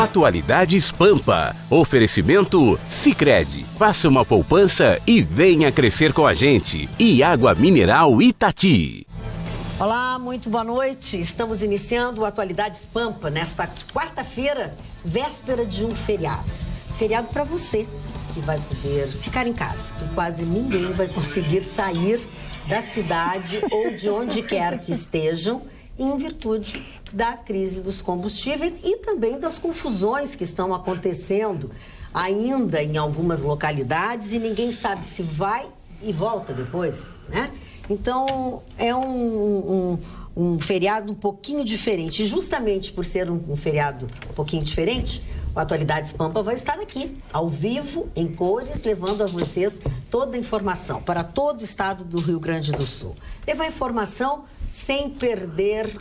Atualidades Pampa. Oferecimento Sicredi. Faça uma poupança e venha crescer com a gente. E Água Mineral Itati. Olá, muito boa noite. Estamos iniciando o Atualidades Pampa nesta quarta-feira, véspera de um feriado. Feriado para você, que vai poder ficar em casa. E quase ninguém vai conseguir sair da cidade ou de onde quer que estejam, em virtude da crise dos combustíveis e também das confusões que estão acontecendo ainda em algumas localidades e ninguém sabe se vai e volta depois, né? Então, é um feriado um pouquinho diferente. E justamente por ser um feriado um pouquinho diferente, o Atualidades Pampa vai estar aqui, ao vivo, em cores, levando a vocês toda a informação para todo o estado do Rio Grande do Sul. Levar informação sem perder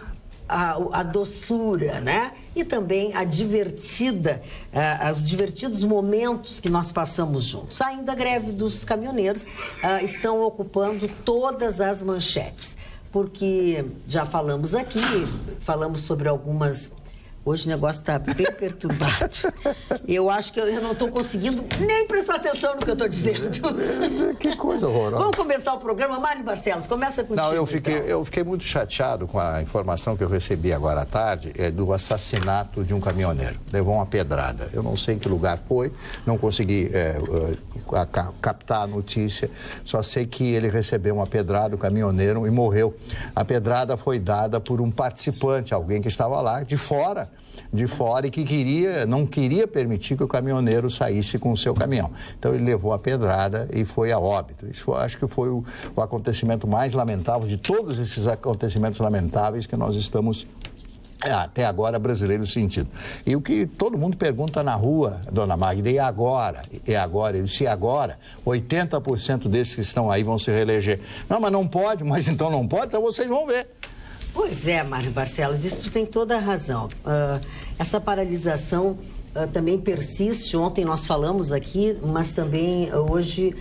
a doçura, né? E também os divertidos momentos que nós passamos juntos. Ainda a greve dos caminhoneiros estão ocupando todas as manchetes, porque já falamos aqui, falamos sobre algumas... Hoje o negócio está bem perturbado. Eu acho que eu não estou conseguindo nem prestar atenção no que eu estou dizendo. Que coisa horrorosa. Vamos começar o programa. Mário Barcelos, começa contigo. Não, eu fiquei muito chateado com a informação que eu recebi agora à tarde do assassinato de um caminhoneiro. Levou uma pedrada. Eu não sei em que lugar foi, não consegui captar a notícia. Só sei que ele recebeu uma pedrada, o caminhoneiro, e morreu. A pedrada foi dada por um participante, alguém que estava lá de fora e que não queria permitir que o caminhoneiro saísse com o seu caminhão. Então ele levou a pedrada e foi a óbito. Isso acho que foi o acontecimento mais lamentável de todos esses acontecimentos lamentáveis que nós estamos até agora brasileiros sentindo. E o que todo mundo pergunta na rua, dona Magda, e agora? E agora? Eu disse, e agora? 80% desses que estão aí vão se reeleger. Não, mas não pode, mas então não pode, então vocês vão ver. Pois é, Mário Barcelos, isso tu tem toda a razão. Essa paralisação também persiste. Ontem nós falamos aqui, mas também hoje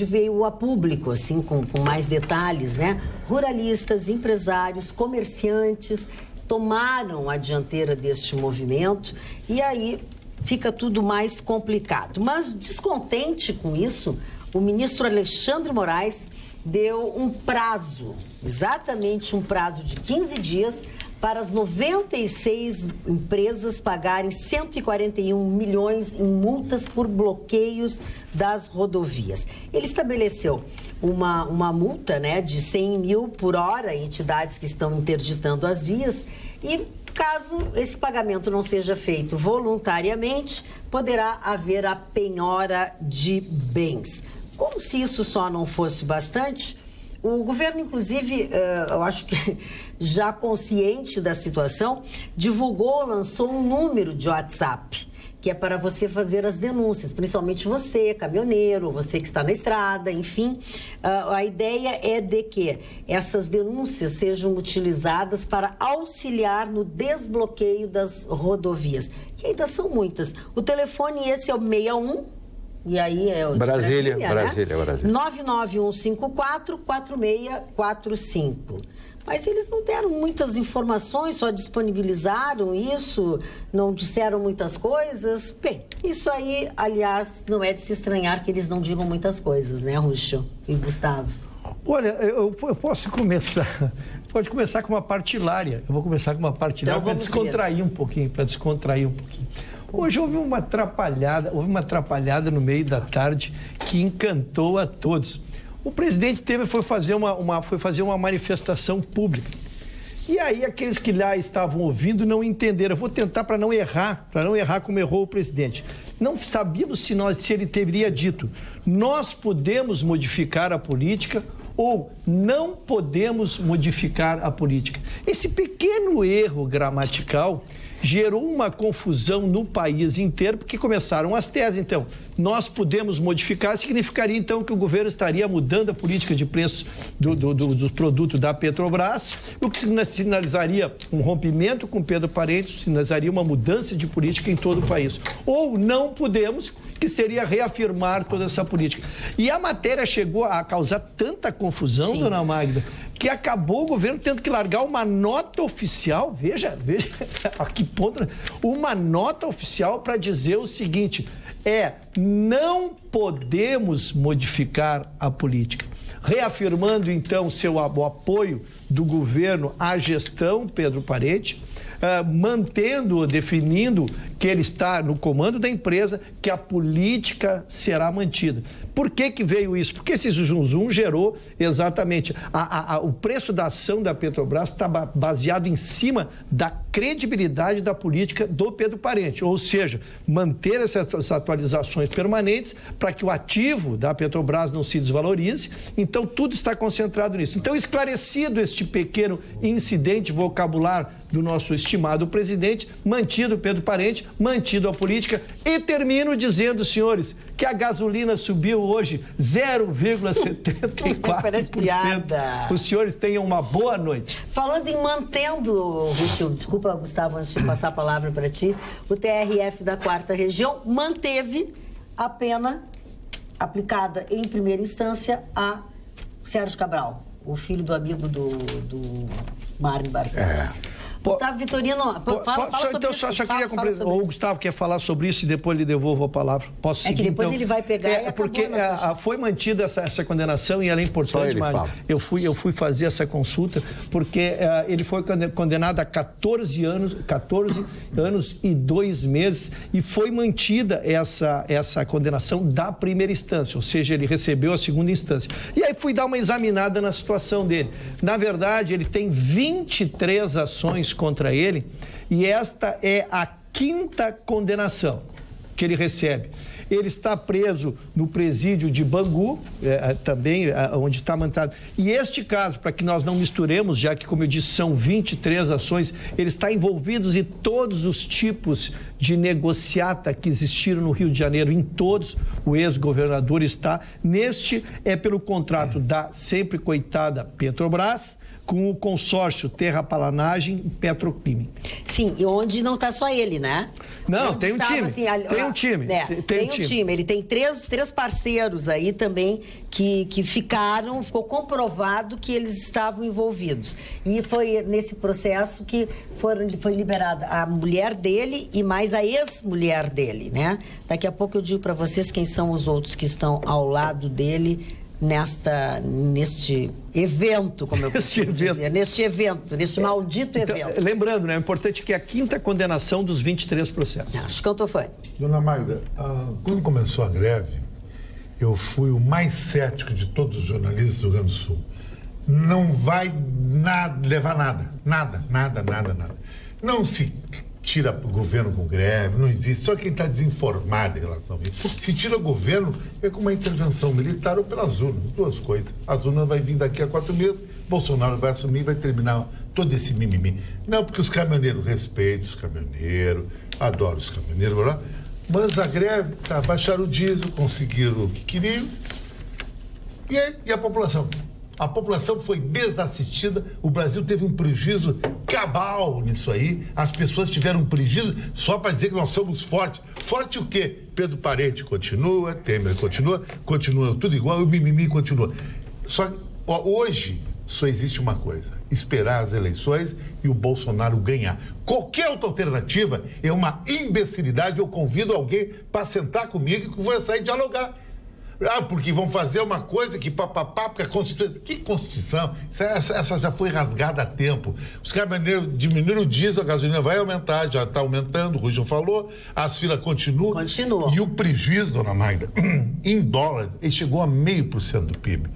veio a público, assim, com mais detalhes, né? Ruralistas, empresários, comerciantes tomaram a dianteira deste movimento e aí fica tudo mais complicado. Mas descontente com isso, o ministro Alexandre Moraes deu um prazo, exatamente um prazo de 15 dias para as 96 empresas pagarem 141 milhões em multas por bloqueios das rodovias. Ele estabeleceu uma multa, né, de 100 mil por hora em entidades que estão interditando as vias e, caso esse pagamento não seja feito voluntariamente, poderá haver a penhora de bens. Como se isso só não fosse bastante, o governo, inclusive, eu acho que já consciente da situação, lançou um número de WhatsApp, que é para você fazer as denúncias, principalmente você, caminhoneiro, você que está na estrada, enfim. A ideia é de que essas denúncias sejam utilizadas para auxiliar no desbloqueio das rodovias, que ainda são muitas. O telefone esse é o 61... E aí é o Brasília, né? 99154-4645. Mas eles não deram muitas informações, só disponibilizaram isso, não disseram muitas coisas. Bem, isso aí, aliás, não é de se estranhar que eles não digam muitas coisas, né, Rússio e Gustavo? Olha, eu posso começar... Pode começar com uma partilária. Eu vou começar com uma partilária então, para descontrair um pouquinho, Hoje houve uma atrapalhada no meio da tarde que encantou a todos. O presidente Temer foi fazer uma manifestação pública. E aí aqueles que lá estavam ouvindo não entenderam. Eu vou tentar para não errar como errou o presidente. Não sabíamos se ele teria dito: nós podemos modificar a política ou não podemos modificar a política. Esse pequeno erro gramatical gerou uma confusão no país inteiro, porque começaram as teses. Então, nós podemos modificar, significaria então que o governo estaria mudando a política de preços do produto da Petrobras, o que sinalizaria um rompimento com Pedro Parentes, sinalizaria uma mudança de política em todo o país. Ou não podemos, que seria reafirmar toda essa política. E a matéria chegou a causar tanta confusão, Sim. Dona Magda, que acabou o governo tendo que largar uma nota oficial, veja a que ponto, uma nota oficial para dizer o seguinte, não podemos modificar a política. Reafirmando, então, o apoio do governo à gestão Pedro Parente, mantendo, definindo que ele está no comando da empresa, que a política será mantida. Por que veio isso? Porque esse zum gerou exatamente o preço da ação da Petrobras está baseado em cima da credibilidade da política do Pedro Parente, ou seja, manter essas atualizações permanentes para que o ativo da Petrobras não se desvalorize. Então, tudo está concentrado nisso. Então, esclarecido este pequeno incidente vocabular do nosso estimado presidente, mantido Pedro Parente, mantido a política, e termino dizendo, senhores, que a gasolina subiu hoje 0,74%. Parece piada. Os senhores tenham uma boa noite. Falando em mantendo, Ruxo, desculpa, Gustavo, antes de passar a palavra para ti, o TRF da 4ª Região manteve a pena aplicada em primeira instância a Sérgio Cabral, o filho do amigo do Mário Barcelos. Gustavo Vitorino, fala sobre isso. Só queria completar. O Gustavo quer falar sobre isso e depois lhe devolvo a palavra. Posso seguir, que depois então? Ele vai pegar e porque foi mantida essa condenação e ela é importante, Mário. Eu fui fazer essa consulta porque ele foi condenado a 14 anos e 2 meses e foi mantida essa condenação da primeira instância, ou seja, ele recebeu a segunda instância. E aí fui dar uma examinada na situação dele. Na verdade, ele tem 23 ações contra ele e esta é a 5ª condenação que ele recebe. Ele está preso no presídio de Bangu, também onde está mantado. E este caso, para que nós não misturemos, já que, como eu disse, são 23 ações, ele está envolvido em todos os tipos de negociata que existiram no Rio de Janeiro, em todos, o ex-governador está. Neste é pelo contrato da sempre coitada Petrobras, com o consórcio Terraplanagem e Petroquímica. Sim, e onde não está só ele, né? Não, tem um time. Assim, tem um time. Tem um time. Ele tem três parceiros aí também que ficou comprovado que eles estavam envolvidos. E foi nesse processo que foi liberada a mulher dele e mais a ex-mulher dele, né? Daqui a pouco eu digo para vocês quem são os outros que estão ao lado dele neste evento, como eu costumo dizer, neste maldito evento. Lembrando, né, é importante que é a 5ª condenação dos 23 processos. Acho que eu tô fã. Dona Magda, quando começou a greve, eu fui o mais cético de todos os jornalistas do Rio Grande do Sul. Não vai levar nada. Não se tira o governo com greve, não existe. Só quem está desinformado em relação a isso. Se tira o governo, é com uma intervenção militar ou pelas urnas, 2 coisas. As urnas vai vir daqui a 4 meses, Bolsonaro vai assumir e vai terminar todo esse mimimi. Não, porque os caminhoneiros, respeito os caminhoneiros, adoro os caminhoneiros, mas a greve, baixaram o diesel, conseguiram o que queriam, e a população? A população foi desassistida, o Brasil teve um prejuízo cabal nisso aí, as pessoas tiveram um prejuízo só para dizer que nós somos fortes. Forte o quê? Pedro Parente continua, Temer continua tudo igual, o mimimi continua. Só que hoje só existe uma coisa, esperar as eleições e o Bolsonaro ganhar. Qualquer outra alternativa é uma imbecilidade, eu convido alguém para sentar comigo que vai sair dialogar. Porque vão fazer uma coisa que porque a Constituição... Que Constituição? Essa já foi rasgada há tempo. Os caminhoneiros diminuíram o diesel, a gasolina vai aumentar, já está aumentando, o Rui já falou, as filas continuam. Continua. E o prejuízo, dona Magda, em dólar, ele chegou a 0,5% do PIB.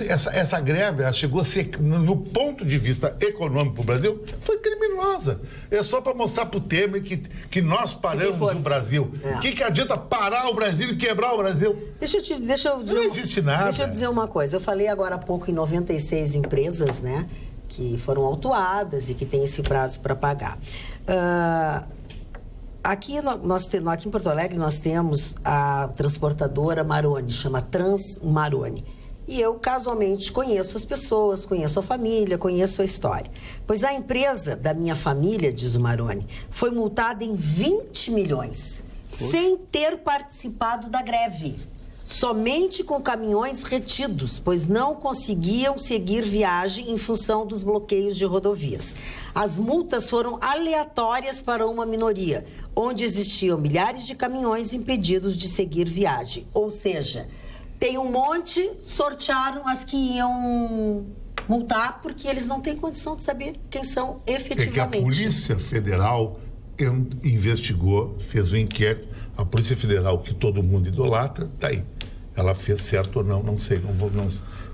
Essa greve, ela chegou a ser, no ponto de vista econômico do Brasil, foi criminosa. É só para mostrar para o Temer que nós paramos o Brasil. O que adianta parar o Brasil e quebrar o Brasil? Não existe nada. Deixa eu dizer uma coisa. Eu falei agora há pouco em 96 empresas, né, que foram autuadas e que têm esse prazo para pagar. Aqui em Porto Alegre nós temos a transportadora Maroni, chama Transmaroni. E eu, casualmente, conheço as pessoas, conheço a família, conheço a história. Pois a empresa da minha família, diz o Maroni, foi multada em 20 milhões, sem ter participado da greve. somente com caminhões retidos, pois não conseguiam seguir viagem em função dos bloqueios de rodovias. As multas foram aleatórias para uma minoria, onde existiam milhares de caminhões impedidos de seguir viagem. Ou seja, tem um monte, sortearam as que iam multar, porque eles não têm condição de saber quem são efetivamente. É que a Polícia Federal investigou, fez um inquérito. A Polícia Federal, que todo mundo idolatra, está aí. Ela fez certo ou não, não sei,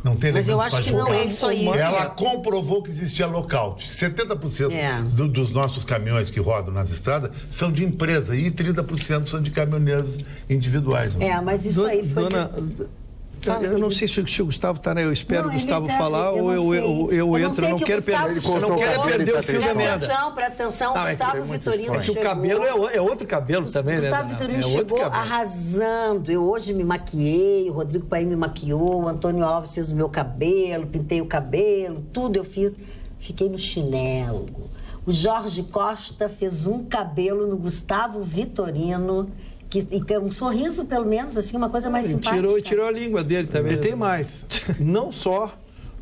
não tem. Mas eu acho que não é isso aí. Ela comprovou que existia lockout. 70% dos nossos caminhões que rodam nas estradas são de empresa e 30% são de caminhoneiros individuais. Mas isso aí foi... Eu não sei se o Gustavo está, né? Eu espero o Gustavo falar ou eu entro. Eu não quero perder o fio da meada. Presta atenção, Gustavo Vitorino chegou... o cabelo é outro cabelo também, né? Gustavo Vitorino chegou arrasando. Eu hoje me maquiei, o Rodrigo Paim me maquiou, o Antônio Alves fez o meu cabelo, pintei o cabelo, tudo eu fiz. Fiquei no chinelo. O Jorge Costa fez um cabelo no Gustavo Vitorino... E um sorriso, pelo menos, assim, uma coisa mais simpática. Tirou a língua dele também. E tem mais. Não só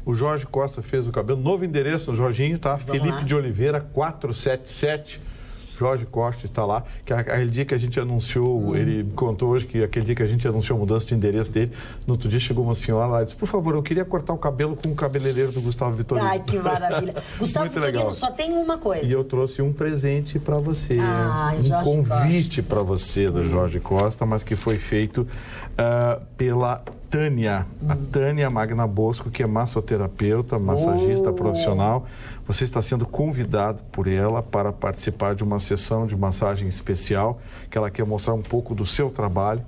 o Jorge Costa fez o cabelo, novo endereço do Jorginho, tá? Felipe de Oliveira, 477. Jorge Costa está lá. Que aquele dia que a gente anunciou, ele contou hoje que aquele dia que a gente anunciou a mudança de endereço dele, no outro dia chegou uma senhora lá e disse, por favor, eu queria cortar o cabelo com o cabeleireiro do Gustavo Vitorino. Ai, que maravilha. Gustavo Vitorino só tem uma coisa. E eu trouxe um presente para você. Um convite para você do Jorge Costa, mas que foi feito pela Tânia. A Tânia Magna Bosco, que é massoterapeuta, massagista profissional. Você está sendo convidado por ela para participar de uma sessão de massagem especial, que ela quer mostrar um pouco do seu trabalho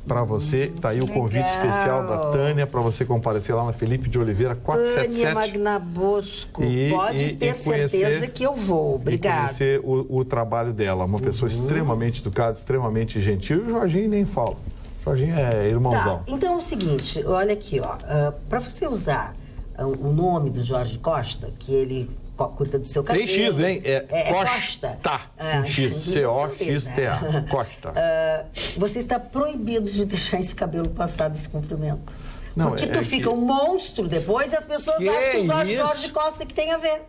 para você. Está aí o convite especial da Tânia para você comparecer lá na Felipe de Oliveira, 477. Tânia Magna Bosco, pode ter certeza que eu vou. Obrigada. Conhecer o trabalho dela, uma pessoa extremamente educada, extremamente gentil. E o Jorginho nem fala. O Jorginho é irmãozão. Então é o seguinte, olha aqui, para você usar o nome do Jorge Costa, que ele cuida do seu cabelo. Tem X, hein? Costa. X, C-O-X-T-A. Costa. Você está proibido de deixar esse cabelo passar desse comprimento. Não, porque tu fica um monstro depois e as pessoas acham que o Jorge Costa que tem a ver.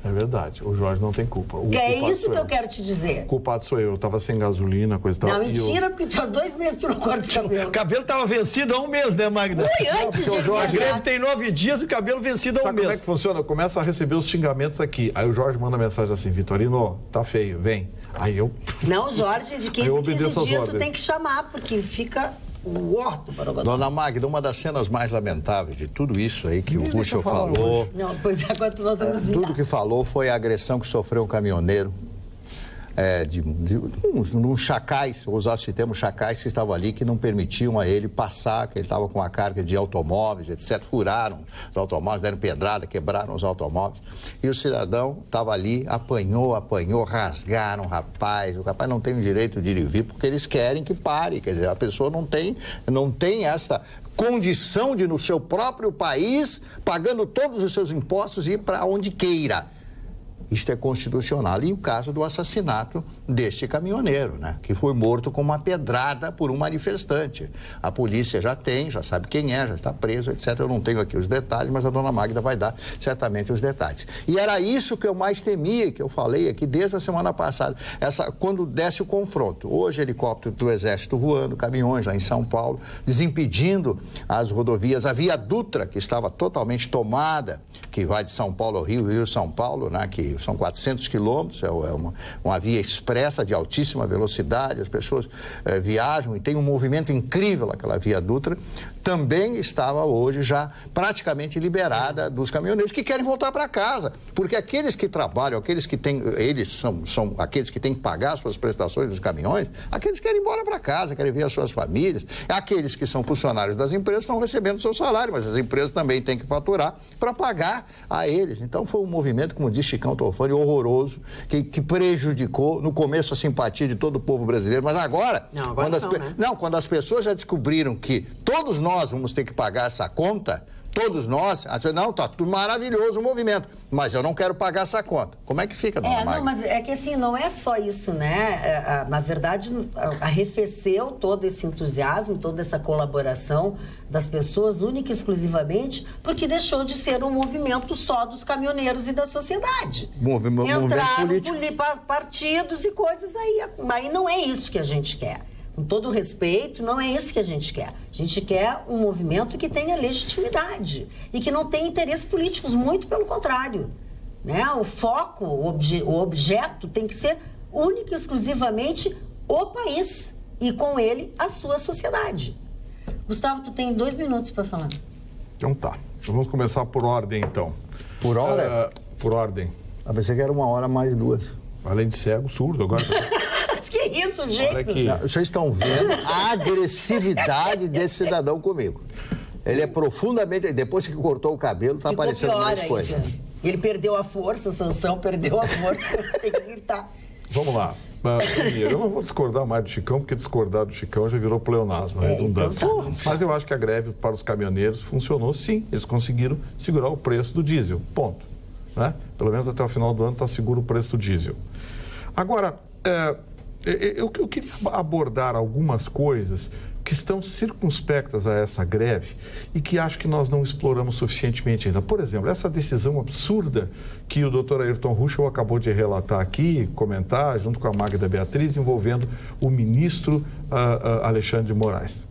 É verdade, o Jorge não tem culpa. É isso que eu quero te dizer. O culpado sou eu estava sem gasolina, coisa e tal. Não, mentira, porque tu faz 2 meses que tu não corta esse cabelo. O cabelo estava vencido há 1 mês, né, Magda? Antes de a greve tem 9 dias e o cabelo vencido há 1 mês. Sabe como é que funciona? Eu começo a receber os xingamentos aqui. Aí o Jorge manda mensagem assim, Vitorino, tá feio, vem. Aí eu... Não, Jorge, de 15 em 15 dias tu tem que chamar, porque fica... Dona Magda, uma das cenas mais lamentáveis de tudo isso aí que o Ruschel falou... Não, pois agora nós vamos virar. Tudo que falou foi a agressão que sofreu um caminhoneiro num chacais, vou usar esse termo, chacais que estavam ali, que não permitiam a ele passar, que ele estava com uma carga de automóveis, etc. Furaram os automóveis, deram pedrada, quebraram os automóveis. E o cidadão estava ali, apanhou, rasgaram o rapaz não tem o direito de ir e vir, porque eles querem que pare. Quer dizer, a pessoa não tem essa condição de, no seu próprio país, pagando todos os seus impostos, ir para onde queira. Isto é constitucional. E o caso do assassinato deste caminhoneiro, né? Que foi morto com uma pedrada por um manifestante. A polícia já sabe quem é, já está preso, etc. Eu não tenho aqui os detalhes, mas a dona Magda vai dar certamente os detalhes. E era isso que eu mais temia, que eu falei aqui desde a semana passada, quando desce o confronto. Hoje, helicóptero do Exército voando, caminhões lá em São Paulo, desimpedindo as rodovias. A Via Dutra, que estava totalmente tomada, que vai de São Paulo ao Rio, Rio-São Paulo, né? Que são 400 quilômetros, é uma via expressa de altíssima velocidade, as pessoas viajam e tem um movimento incrível aquela Via Dutra, também estava hoje já praticamente liberada dos caminhoneiros que querem voltar para casa, porque aqueles que trabalham, aqueles que têm, eles são aqueles que têm que pagar suas prestações dos caminhões, aqueles que querem ir embora para casa, querem ver as suas famílias, aqueles que são funcionários das empresas estão recebendo seu salário, mas as empresas também têm que faturar para pagar a eles. Então foi um movimento, como diz Chicão Tofani, horroroso, que prejudicou no começo a simpatia de todo o povo brasileiro, mas agora, quando as pessoas já descobriram que todos nós vamos ter que pagar essa conta, Todos nós, não, está tudo maravilhoso o movimento, mas eu não quero pagar essa conta. Como é que fica, dona Magda? Não, mas é que assim, não é só isso, né? Na verdade, arrefeceu todo esse entusiasmo, toda essa colaboração das pessoas, única e exclusivamente, porque deixou de ser um movimento só dos caminhoneiros e da sociedade. Entraram partidos e coisas aí. Aí não é isso que a gente quer. Com todo respeito, não é isso que a gente quer. A gente quer um movimento que tenha legitimidade e que não tenha interesses políticos, muito pelo contrário. Né? O foco, o objeto tem que ser única e exclusivamente o país e com ele a sua sociedade. Gustavo, tu tem 2 minutos para falar. Então tá. Vamos começar por ordem, então. Por hora? Por ordem. Eu pensei que era 1 hora mais 2. Além de cego, surdo agora. Que isso, gente? Vocês estão vendo a agressividade desse cidadão comigo. Ele é profundamente... Depois que cortou o cabelo, está aparecendo mais coisa. Ele perdeu a força, Sansão perdeu a força. Tem que gritar. Vamos lá. Primeiro, eu não vou discordar mais do Chicão, porque discordar do Chicão já virou pleonasmo, redundância. Então tá. Mas eu acho que a greve para os caminhoneiros funcionou, sim. Eles conseguiram segurar o preço do diesel. Ponto. Né? Pelo menos até o final do ano está seguro o preço do diesel. Agora... Eu queria abordar algumas coisas que estão circunspectas a essa greve e que acho que nós não exploramos suficientemente ainda. Por exemplo, essa decisão absurda que o doutor Ayrton Ruschel acabou de relatar aqui, comentar, junto com a Magda Beatriz, envolvendo o ministro Alexandre de Moraes.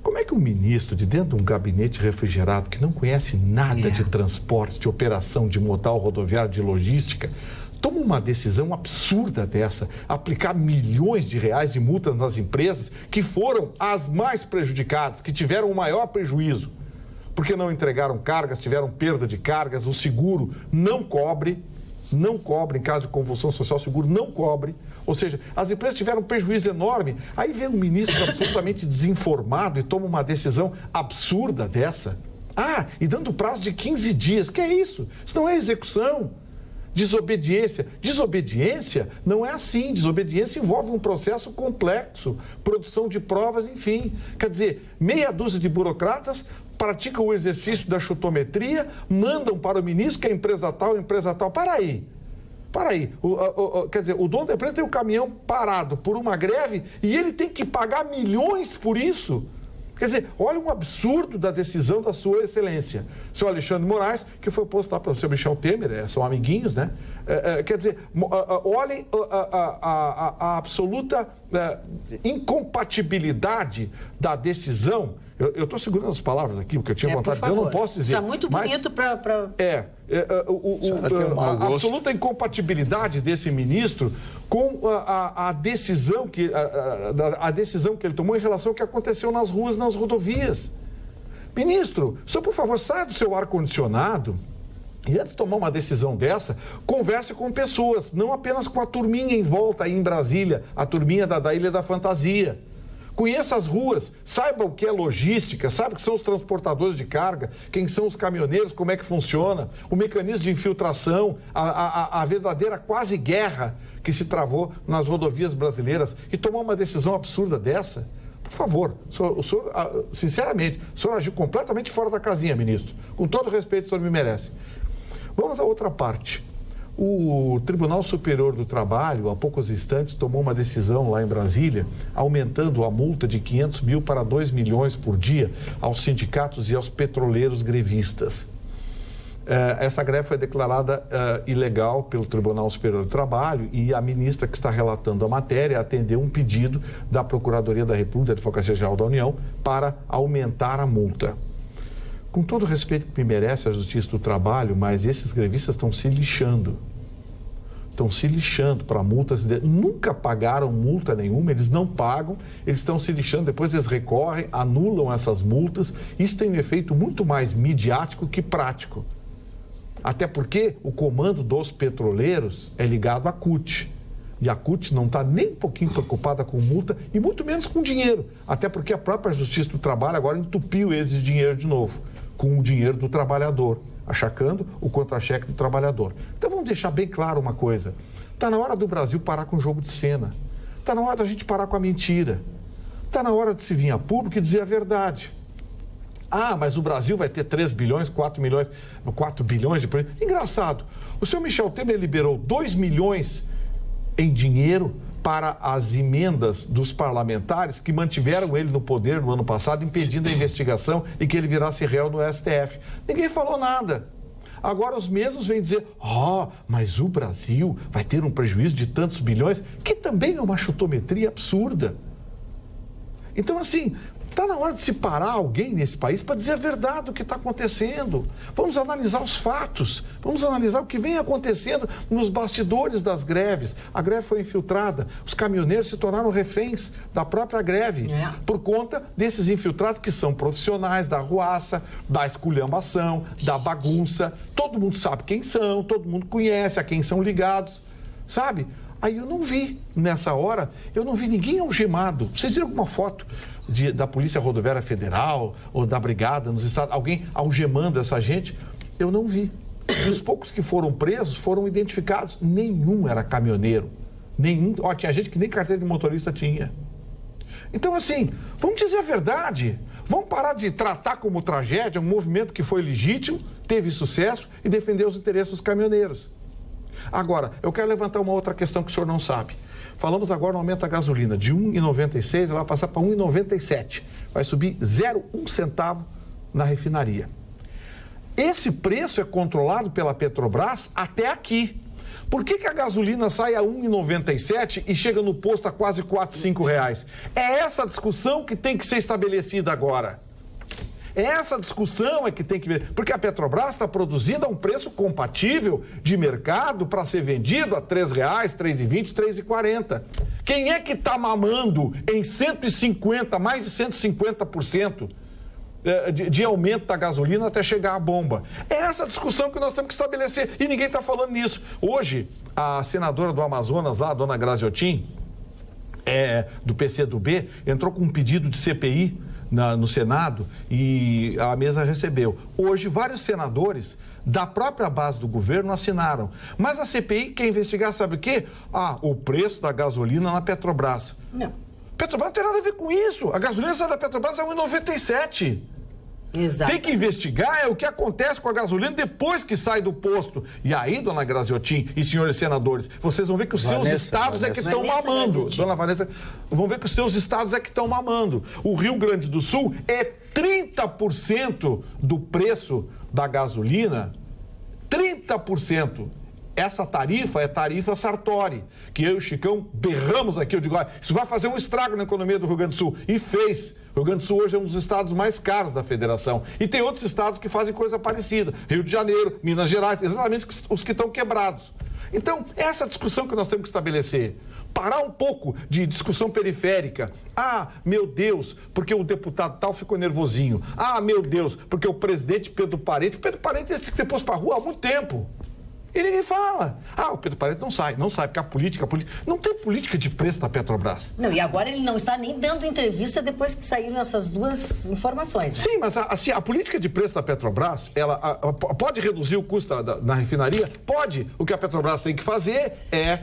Como é que um ministro de dentro de um gabinete refrigerado, que não conhece nada de transporte, de operação, de modal rodoviário, de logística, toma uma decisão absurda dessa, aplicar milhões de reais de multas nas empresas que foram as mais prejudicadas, que tiveram o maior prejuízo, porque não entregaram cargas, tiveram perda de cargas, o seguro não cobre em caso de convulsão social, o seguro não cobre, ou seja, as empresas tiveram um prejuízo enorme, aí vem um ministro absolutamente desinformado e toma uma decisão absurda dessa, e dando prazo de 15 dias, que é isso? Isso não é execução. Desobediência. Desobediência não é assim. Desobediência envolve um processo complexo, produção de provas, enfim. Quer dizer, meia dúzia de burocratas praticam o exercício da chutometria, mandam para o ministro que é empresa tal. Para aí. Quer dizer, o dono da empresa tem o caminhão parado por uma greve e ele tem que pagar milhões por isso. Quer dizer, olha um absurdo da decisão da sua excelência. O senhor Alexandre de Moraes, que foi posto lá pelo senhor Michel Temer, são amiguinhos, né? Quer dizer, olhem a absoluta incompatibilidade da decisão. Eu estou segurando as palavras aqui, porque eu tinha vontade de dizer, eu não posso dizer. Está muito bonito para... A absoluta incompatibilidade desse ministro com a decisão que ele tomou em relação ao que aconteceu nas ruas, nas rodovias. Ministro, o senhor, por favor, saia do seu ar-condicionado e, antes de tomar uma decisão dessa, converse com pessoas, não apenas com a turminha em volta aí em Brasília, a turminha da Ilha da Fantasia. Conheça as ruas, saiba o que é logística, saiba o que são os transportadores de carga, quem são os caminhoneiros, como é que funciona, o mecanismo de infiltração, a verdadeira quase guerra que se travou nas rodovias brasileiras e tomar uma decisão absurda dessa. Por favor, o senhor, sinceramente, o senhor agiu completamente fora da casinha, ministro. Com todo o respeito, o senhor me merece. Vamos à outra parte. O Tribunal Superior do Trabalho, há poucos instantes, tomou uma decisão lá em Brasília, aumentando a multa de 500 mil para 2 milhões por dia aos sindicatos e aos petroleiros grevistas. Essa greve foi declarada ilegal pelo Tribunal Superior do Trabalho e a ministra que está relatando a matéria atendeu um pedido da Procuradoria da República, da Advocacia Geral da União, para aumentar a multa. Com todo o respeito que me merece a Justiça do Trabalho, mas esses grevistas estão se lixando para multas. Nunca pagaram multa nenhuma, eles não pagam, eles estão se lixando, depois eles recorrem, anulam essas multas. Isso tem um efeito muito mais midiático que prático. Até porque o comando dos petroleiros é ligado à CUT. E a CUT não está nem um pouquinho preocupada com multa e muito menos com dinheiro. Até porque a própria Justiça do Trabalho agora entupiu esse dinheiro de novo, com o dinheiro do trabalhador, achacando o contra-cheque do trabalhador. Então vamos deixar bem claro uma coisa. Está na hora do Brasil parar com o jogo de cena. Está na hora da gente parar com a mentira. Está na hora de se vir a público e dizer a verdade. Ah, mas o Brasil vai ter 3 bilhões, 4 bilhões de... Engraçado, o senhor Michel Temer liberou 2 milhões em dinheiro para as emendas dos parlamentares que mantiveram ele no poder no ano passado, impedindo a investigação e que ele virasse réu no STF. Ninguém falou nada. Agora os mesmos vêm dizer, mas o Brasil vai ter um prejuízo de tantos bilhões, que também é uma chutometria absurda. Então, assim, está na hora de se parar alguém nesse país para dizer a verdade do que está acontecendo. Vamos analisar os fatos, vamos analisar o que vem acontecendo nos bastidores das greves. A greve foi infiltrada, os caminhoneiros se tornaram reféns da própria greve, por conta desses infiltrados que são profissionais da arruaça, da esculhambação, da bagunça. Todo mundo sabe quem são, todo mundo conhece a quem são ligados, sabe? Aí eu não vi, nessa hora, eu não vi ninguém algemado. Vocês viram alguma foto da Polícia Rodoviária Federal ou da Brigada nos estados, alguém algemando essa gente? Eu não vi. E os poucos que foram presos foram identificados. Nenhum era caminhoneiro. Nenhum. Tinha gente que nem carteira de motorista tinha. Então, assim, vamos dizer a verdade. Vamos parar de tratar como tragédia um movimento que foi legítimo, teve sucesso e defendeu os interesses dos caminhoneiros. Agora, eu quero levantar uma outra questão que o senhor não sabe. Falamos agora no aumento da gasolina. De R$ 1,96, ela vai passar para R$ 1,97. Vai subir 0,1 centavo na refinaria. Esse preço é controlado pela Petrobras até aqui. Por que a gasolina sai a R$ 1,97 e chega no posto a quase R$ 4, R$ 5? É essa discussão que tem que ser estabelecida agora. Essa discussão é que tem que ver, porque a Petrobras está produzindo a um preço compatível de mercado para ser vendido a R$ 3,00, R$ 3,20, R$ 3,40. Quem é que está mamando em 150, mais de 150% de aumento da gasolina até chegar à bomba? É essa discussão que nós temos que estabelecer e ninguém está falando nisso. Hoje, a senadora do Amazonas lá, a dona Graziotin, do PCdoB, entrou com um pedido de CPI no Senado e a mesa recebeu. Hoje, vários senadores da própria base do governo assinaram. Mas a CPI quer investigar, sabe o quê? O preço da gasolina na Petrobras. Não. Petrobras não tem nada a ver com isso. A gasolina sai da Petrobras a R$ 1,97. Exato. Tem que investigar o que acontece com a gasolina depois que sai do posto. E aí, dona Graziotin e senhores senadores, vocês vão ver que os seus estados é que estão mamando. Dona Vanessa, vão ver que os seus estados é que estão mamando. O Rio Grande do Sul é 30% do preço da gasolina. 30%. Essa tarifa é tarifa Sartori, que eu e o Chicão berramos aqui. Eu digo, isso vai fazer um estrago na economia do Rio Grande do Sul. E fez. O Rio Grande do Sul hoje é um dos estados mais caros da federação. E tem outros estados que fazem coisa parecida. Rio de Janeiro, Minas Gerais, exatamente os que estão quebrados. Então, essa discussão que nós temos que estabelecer. Parar um pouco de discussão periférica. Meu Deus, porque o deputado tal ficou nervosinho. Meu Deus, porque o presidente Pedro Parente tem que ser posto para a rua há muito tempo. E ninguém fala. O Pedro Parente não sai, porque a política... Não tem política de preço da Petrobras. Não, e agora ele não está nem dando entrevista depois que saíram essas duas informações. Né? Sim, mas assim, a política de preço da Petrobras, ela pode reduzir o custo na refinaria? Pode. O que a Petrobras tem que fazer é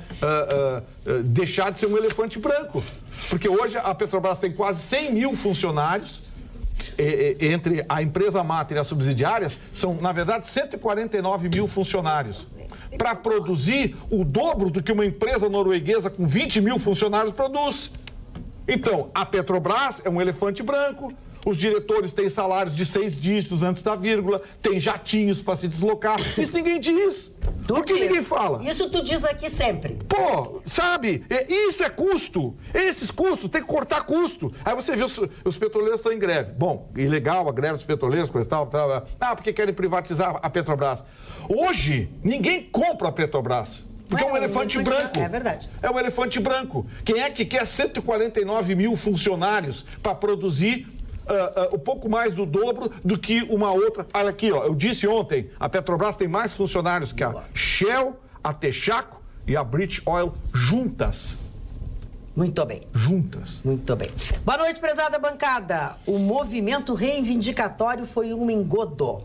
deixar de ser um elefante branco. Porque hoje a Petrobras tem quase 100 mil funcionários. Entre a empresa máter e as subsidiárias, são, na verdade, 149 mil funcionários. Para produzir o dobro do que uma empresa norueguesa com 20 mil funcionários produz. Então, a Petrobras é um elefante branco, os diretores têm salários de 6 dígitos antes da vírgula, tem jatinhos para se deslocar. Isso ninguém diz. Por que ninguém fala? Isso tu diz aqui sempre. Sabe? Isso é custo. Esses custos, tem que cortar custo. Aí você vê os petroleiros estão em greve. Bom, ilegal a greve dos petroleiros, coisa e tal. Porque querem privatizar a Petrobras. Hoje, ninguém compra a Petrobras. Porque é um elefante branco. É verdade. É um elefante branco. Quem é que quer 149 mil funcionários para produzir um pouco mais do dobro do que uma outra? Olha aqui, eu disse ontem, a Petrobras tem mais funcionários que a Shell, a Texaco e a British Oil juntas. Muito bem. Juntas. Muito bem. Boa noite, prezada bancada. O movimento reivindicatório foi um engodo.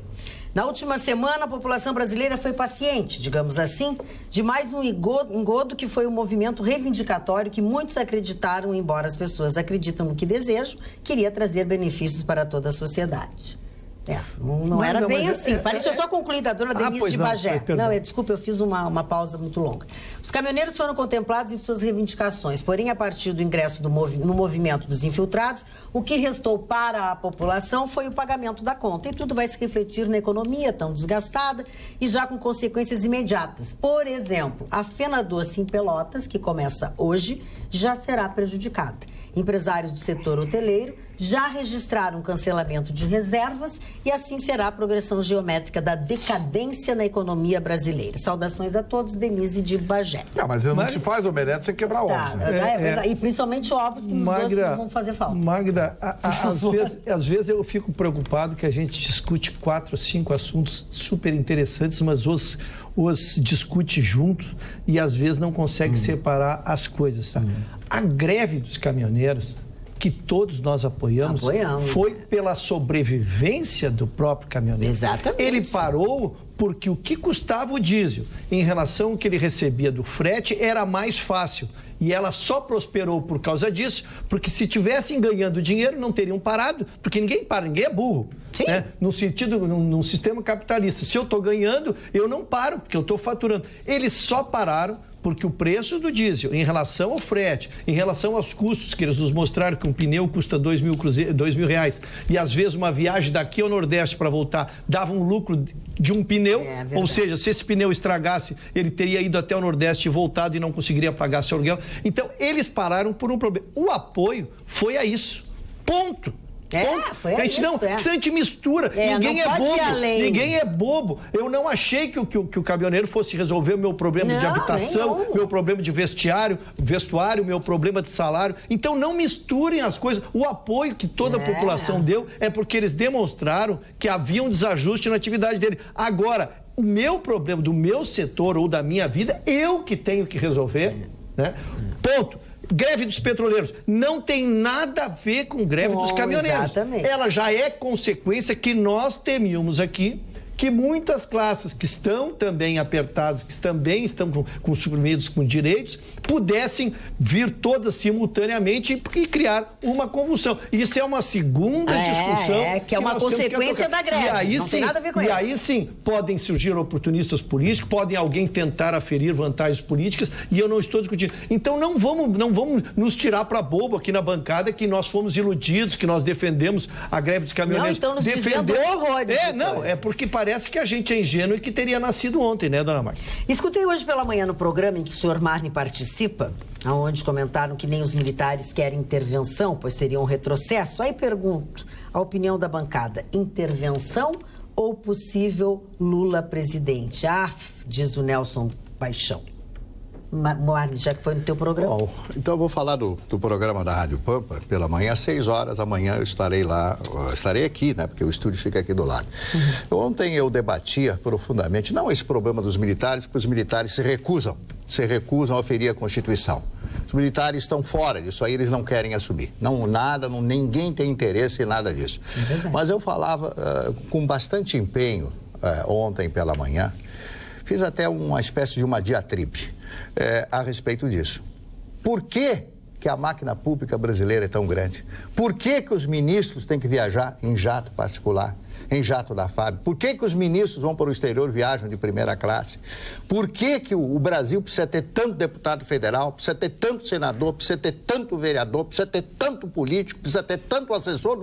Na última semana, a população brasileira foi paciente, digamos assim, de mais um engodo que foi um movimento reivindicatório que muitos acreditaram, embora as pessoas acreditam no que desejam, queria trazer benefícios para toda a sociedade. Não era bem assim. Deixa eu só concluir da dona Denise de Bagé. Desculpa, eu fiz uma pausa muito longa. Os caminhoneiros foram contemplados em suas reivindicações, porém, a partir do ingresso no movimento dos infiltrados, o que restou para a população foi o pagamento da conta. E tudo vai se refletir na economia tão desgastada e já com consequências imediatas. Por exemplo, a Fena Doce em Pelotas, que começa hoje, já será prejudicada. Empresários do setor hoteleiro já registraram cancelamento de reservas e assim será a progressão geométrica da decadência na economia brasileira. Saudações a todos, Denise de Bagé. Mas não se faz omelete sem quebrar ovos. É verdade. E principalmente ovos que nos doces vão fazer falta. Magda, às vezes eu fico preocupado que a gente discute 4 ou 5 assuntos super interessantes, mas os discute juntos e às vezes não consegue separar as coisas. Tá? A greve dos caminhoneiros, que todos nós apoiamos, foi pela sobrevivência do próprio caminhoneiro. Exatamente. Ele parou porque o que custava o diesel em relação ao que ele recebia do frete era mais fácil. E ela só prosperou por causa disso, porque se tivessem ganhando dinheiro, não teriam parado, porque ninguém para, ninguém é burro. Sim. Né? No sentido, num sistema capitalista. Se eu estou ganhando, eu não paro, porque eu estou faturando. Eles só pararam porque o preço do diesel, em relação ao frete, em relação aos custos, que eles nos mostraram que um pneu custa R$2.000 e às vezes uma viagem daqui ao Nordeste para voltar dava um lucro de um pneu, ou seja, se esse pneu estragasse, ele teria ido até o Nordeste e voltado e não conseguiria pagar seu aluguel. Então, eles pararam por um problema. O apoio foi a isso. Ponto. Foi a gente mistura, ninguém é bobo, ninguém é bobo. Eu não achei que o caminhoneiro fosse resolver o meu problema de habitação, meu problema de vestuário, meu problema de salário. Então não misturem as coisas. O apoio que toda a população deu é porque eles demonstraram que havia um desajuste na atividade dele. Agora, o meu problema do meu setor ou da minha vida, eu que tenho que resolver, né? Ponto. Greve dos petroleiros não tem nada a ver com greve dos caminhoneiros. Exatamente. Ela já é consequência que nós temíamos aqui, que muitas classes que estão também apertadas, que também estão com suprimidos com direitos, pudessem vir todas simultaneamente e criar uma convulsão. Isso é uma segunda discussão. Que é uma consequência da greve. E aí, não tem nada a ver com isso. E aí sim, podem surgir oportunistas políticos, podem alguém tentar aferir vantagens políticas, e eu não estou discutindo. Então não vamos nos tirar para bobo aqui na bancada que nós fomos iludidos, que nós defendemos a greve dos caminhoneiros. Não, então nos dizendo horrores. É porque parece que a gente é ingênuo e que teria nascido ontem, né, dona Magda? Escutei hoje pela manhã no programa em que o senhor Marne participa, onde comentaram que nem os militares querem intervenção, pois seria um retrocesso. Aí pergunto, a opinião da bancada, intervenção ou possível Lula presidente? Diz o Nelson Paixão. Marne, já que foi no teu programa. Bom, então eu vou falar do programa da Rádio Pampa pela manhã, às 6 horas. Amanhã eu estarei lá, estarei aqui, né? Porque o estúdio fica aqui do lado. Ontem eu debatia profundamente, não esse problema dos militares, porque os militares se recusam a ferir a Constituição. Os militares estão fora disso aí, eles não querem assumir. Ninguém tem interesse em nada disso. Mas eu falava com bastante empenho ontem pela manhã, fiz até uma espécie de uma diatribe a respeito disso. Por que a máquina pública brasileira é tão grande? Por que os ministros têm que viajar em jato particular, em jato da FAB? Por que os ministros vão para o exterior e viajam de primeira classe? Por que o Brasil precisa ter tanto deputado federal, precisa ter tanto senador, precisa ter tanto vereador, precisa ter tanto político, precisa ter tanto assessor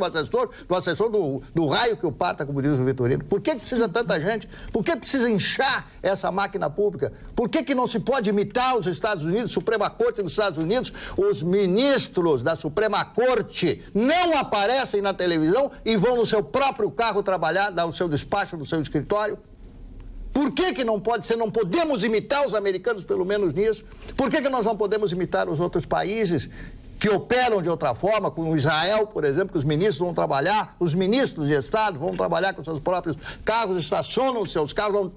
do raio que o parta, como diz o Vitorino? Por que precisa tanta gente? Por que precisa inchar essa máquina pública? Por que não se pode imitar os Estados Unidos, Suprema Corte dos Estados Unidos? Os ministros da Suprema Corte não aparecem na televisão e vão no seu próprio carro trabalhar, dar o seu despacho no seu escritório? Por que não pode ser? Não podemos imitar os americanos, pelo menos nisso? Por que nós não podemos imitar os outros países que operam de outra forma, como Israel, por exemplo, que os ministros vão trabalhar, os ministros de Estado vão trabalhar com seus próprios carros, estacionam os seus carros,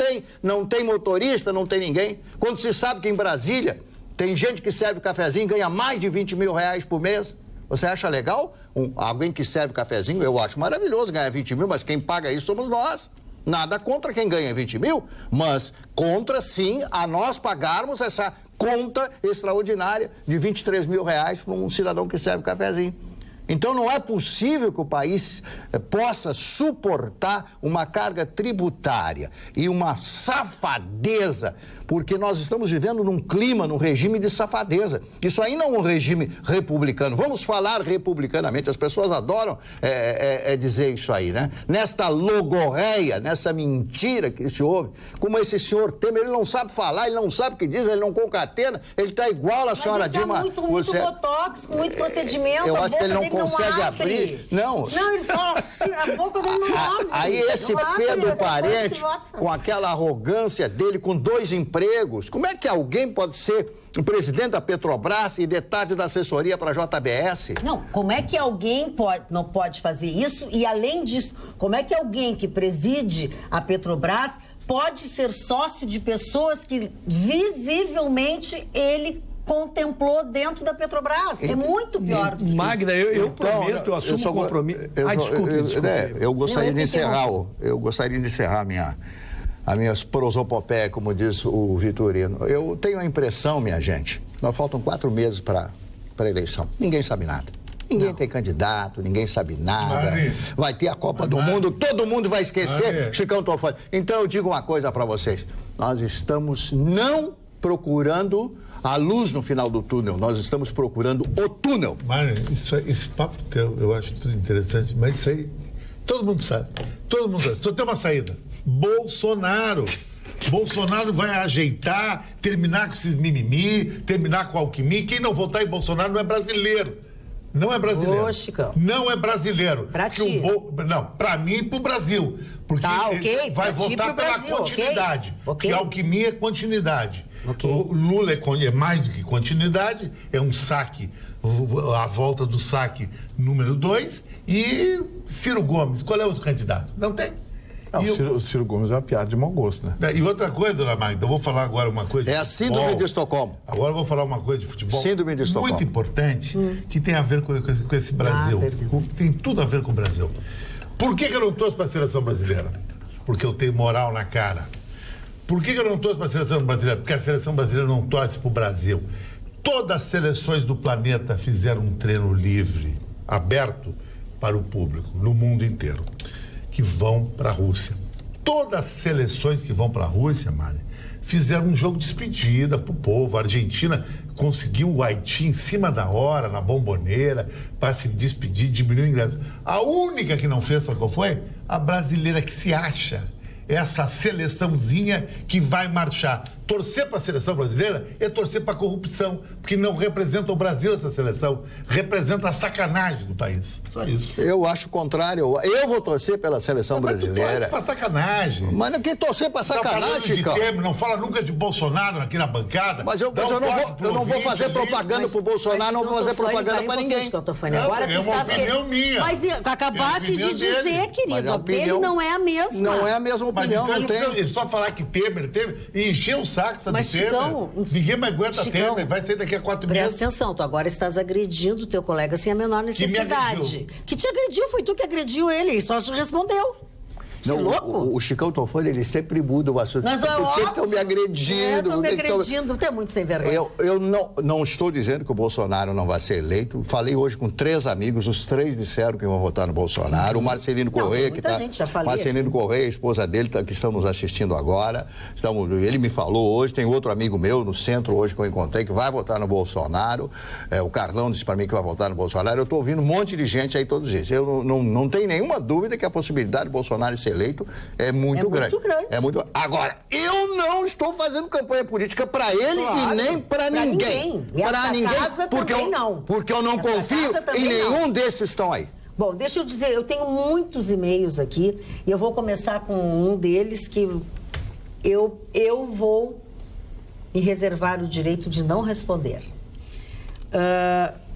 não tem motorista, não tem ninguém. Quando se sabe que em Brasília tem gente que serve cafezinho e ganha mais de R$20 mil por mês. Você acha legal? Alguém que serve cafezinho, eu acho maravilhoso ganhar 20 mil, mas quem paga isso somos nós. Nada contra quem ganha 20 mil, mas contra, sim, a nós pagarmos essa conta extraordinária de R$23 mil para um cidadão que serve cafezinho. Então não é possível que o país possa suportar uma carga tributária e uma safadeza, porque nós estamos vivendo num clima, num regime de safadeza. Isso aí não é um regime republicano. Vamos falar republicanamente, as pessoas adoram dizer isso aí, né? Nesta logorreia, nessa mentira que se ouve, como esse senhor Temer, ele não sabe falar, ele não sabe o que diz, ele não concatena, ele está igual a senhora Dilma. Mas ele está muito botox, com muito procedimento, eu acho que ele não consegue abrir. Não, ele fala assim, a boca dele não abre. Aí esse Pedro Parente, com aquela arrogância dele, com 2 empregos, como é que alguém pode ser o presidente da Petrobras e detalhe da assessoria para a JBS? Não, como é que alguém não pode fazer isso? E além disso, como é que alguém que preside a Petrobras pode ser sócio de pessoas que visivelmente ele contemplou dentro da Petrobras? É muito pior do que Magda, eu prometo, eu assumo o compromisso. Desculpe. Eu gostaria de encerrar a minha prosopopeia, como diz o Vitorino. Eu tenho a impressão, minha gente, nós faltam 4 meses para a eleição. Ninguém sabe nada. Ninguém tem candidato, ninguém sabe nada. Vai ter a Copa do Mundo, todo mundo vai esquecer. Chicão Toffoli. Então eu digo uma coisa para vocês. Nós estamos não procurando a luz no final do túnel, nós estamos procurando o túnel. Mário, esse papo teu, eu acho tudo interessante, mas isso aí, todo mundo sabe. Só tem uma saída. Bolsonaro vai ajeitar, terminar com esses mimimi, terminar com a alquimia. Quem não votar em Bolsonaro não é brasileiro. Não é brasileiro. Ô, Chicão. Não é brasileiro. Pra ti. Não, pra mim e pro Brasil. Porque vai votar pela continuidade. Okay. Que a alquimia é continuidade. Okay. O Lula é mais do que continuidade, é um saque, a volta do saque número 2. E Ciro Gomes, qual é o outro candidato? Não tem. O Ciro Gomes é uma piada de mau gosto, né? E outra coisa, dona Magda, eu vou falar agora uma coisa de futebol. A síndrome de Estocolmo. Agora eu vou falar uma coisa de futebol. Síndrome de Estocolmo. Muito importante, que tem a ver com esse Brasil. Tem tudo a ver com o Brasil. Por que eu não torço para a seleção brasileira? Porque eu tenho moral na cara. Por que eu não torço para a seleção brasileira? Porque a seleção brasileira não torce para o Brasil. Todas as seleções do planeta fizeram um treino livre, aberto para o público, no mundo inteiro, que vão para a Rússia. Todas as seleções que vão para a Rússia, Mari, fizeram um jogo de despedida para o povo. A Argentina conseguiu o Haiti em cima da hora, na Bomboneira, para se despedir, diminuir o ingresso. A única que não fez, sabe qual foi? A brasileira que se acha essa seleçãozinha que vai marchar. Torcer para a seleção brasileira é torcer para a corrupção, porque não representa o Brasil essa seleção, representa a sacanagem do país. Só isso. Eu acho o contrário. Eu vou torcer pela seleção brasileira. Mas tu torce para sacanagem. Mas quem torcer para sacanagem, Chico? Não fala nunca de Bolsonaro aqui na bancada. Mas eu não vou fazer propaganda para o Bolsonaro, não vou fazer propaganda para ninguém. Agora tu está opinião minha. Mas acabaste de dizer, querido, ele não é a mesma. Não é a mesma opinião, não tem. Só falar que Temer e encher o saco, sabe? Mas, Chicão, ninguém mais aguenta Temer, vai sair daqui a 4 meses. Presta atenção, tu agora estás agredindo o teu colega sem a menor necessidade. Que te agrediu, foi tu que agrediu ele, só te respondeu. Não, o Chicão Toffoli, ele sempre muda o assunto. Mas por que estão me agredindo? Estão me agredindo, tu é muito sem vergonha. Eu não estou dizendo que o Bolsonaro não vai ser eleito. Falei hoje com 3 amigos, os 3 disseram que vão votar no Bolsonaro. O Marcelino Correia, Marcelino Correia, a esposa dele, que estão nos assistindo agora. Ele me falou hoje, tem outro amigo meu no centro hoje que eu encontrei que vai votar no Bolsonaro. O Carlão disse para mim que vai votar no Bolsonaro. Eu estou ouvindo um monte de gente aí todos esses. Eu não tenho nenhuma dúvida que a possibilidade de Bolsonaro ser eleito é muito grande. Agora, eu não estou fazendo campanha política para ele e nem para ninguém. Para ninguém, porque eu não confio em nenhum desses estão aí. Bom, deixa eu dizer, eu tenho muitos e-mails aqui e eu vou começar com um deles que eu vou me reservar o direito de não responder.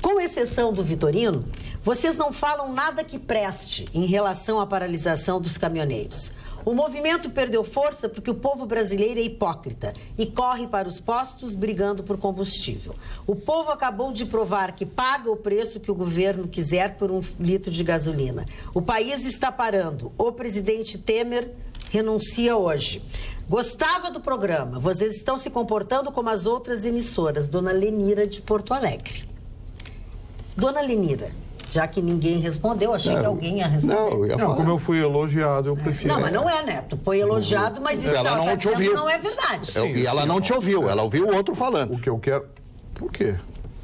Com exceção do Vitorino, vocês não falam nada que preste em relação à paralisação dos caminhoneiros. O movimento perdeu força porque o povo brasileiro é hipócrita e corre para os postos brigando por combustível. O povo acabou de provar que paga o preço que o governo quiser por 1 litro de gasolina. O país está parando. O presidente Temer renuncia hoje. Gostava do programa. Vocês estão se comportando como as outras emissoras. Dona Lenira de Porto Alegre. Dona Lenira, Já que ninguém respondeu, achei que alguém ia responder. Não, eu ia falar. Como eu fui elogiado, eu prefiro. Não, mas não é, né? Tu foi elogiado, mas isso Ela não te ouviu. Não é verdade. E ela não te ouviu, ela ouviu o outro falando. O que eu quero... Por quê?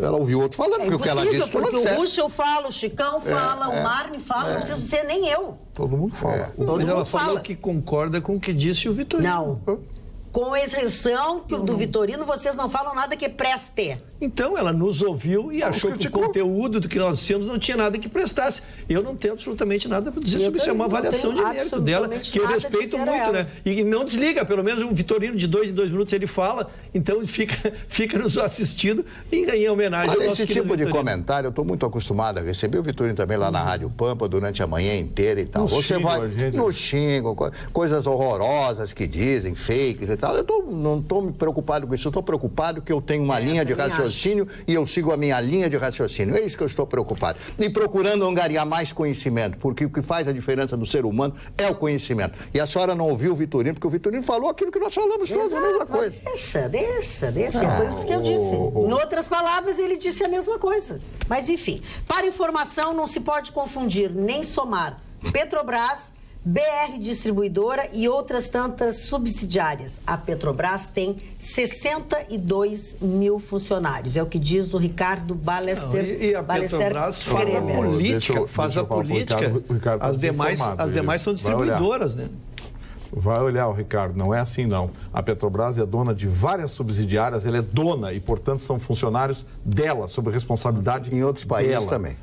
Ela ouviu o outro falando, porque o que ela disse, tu não porque o dissesse. Ruschel fala, o Chicão fala, o Marne fala, não preciso ser nem eu. Todo mundo fala. Todo Mas ela mundo falou fala. que concorda com o que disse o Vitorino. Não. Com exceção que o do Vitorino, vocês não falam nada que preste. Então, ela nos ouviu e achou que o criticou. conteúdo do que nós dissemos não tinha nada que prestasse. Eu não tenho absolutamente nada para dizer Eu sobre isso. É uma também não avaliação de tenho mérito dela, absolutamente que eu nada a respeito dizer a muito, ela. né? E não desliga, pelo menos um Vitorino de 2 em 2 minutos ele fala, então fica nos assistindo em homenagem ao Olha, nosso esse querido tipo de Vitorino. comentário, eu estou muito acostumado a receber o Vitorino também lá na Rádio Pampa durante a manhã inteira e tal. Nos Você xingam vai a gente. no xingo, coisas horrorosas que dizem, fakes e tal. Não estou me preocupado com isso, eu estou preocupado que eu tenho uma linha de também raciocínio e eu sigo a minha linha de raciocínio. É isso que eu estou preocupado. E procurando angariar mais conhecimento, porque o que faz a diferença do ser humano é o conhecimento. E a senhora não ouviu o Vitorino, porque o Vitorino falou aquilo que nós falamos todos, a mesma coisa. Deixa. Foi isso que eu disse. Em outras palavras, ele disse a mesma coisa. Mas, enfim, para informação, não se pode confundir nem somar Petrobras, BR Distribuidora e outras tantas subsidiárias. A Petrobras tem 62 mil funcionários. É o que diz o Ricardo Balester. E a Petrobras faz a política, as demais são distribuidoras, né? Vai olhar, Ricardo, não é assim não. A Petrobras é dona de várias subsidiárias, ela é dona e, portanto, são funcionários dela, sob responsabilidade em outros países dela. também.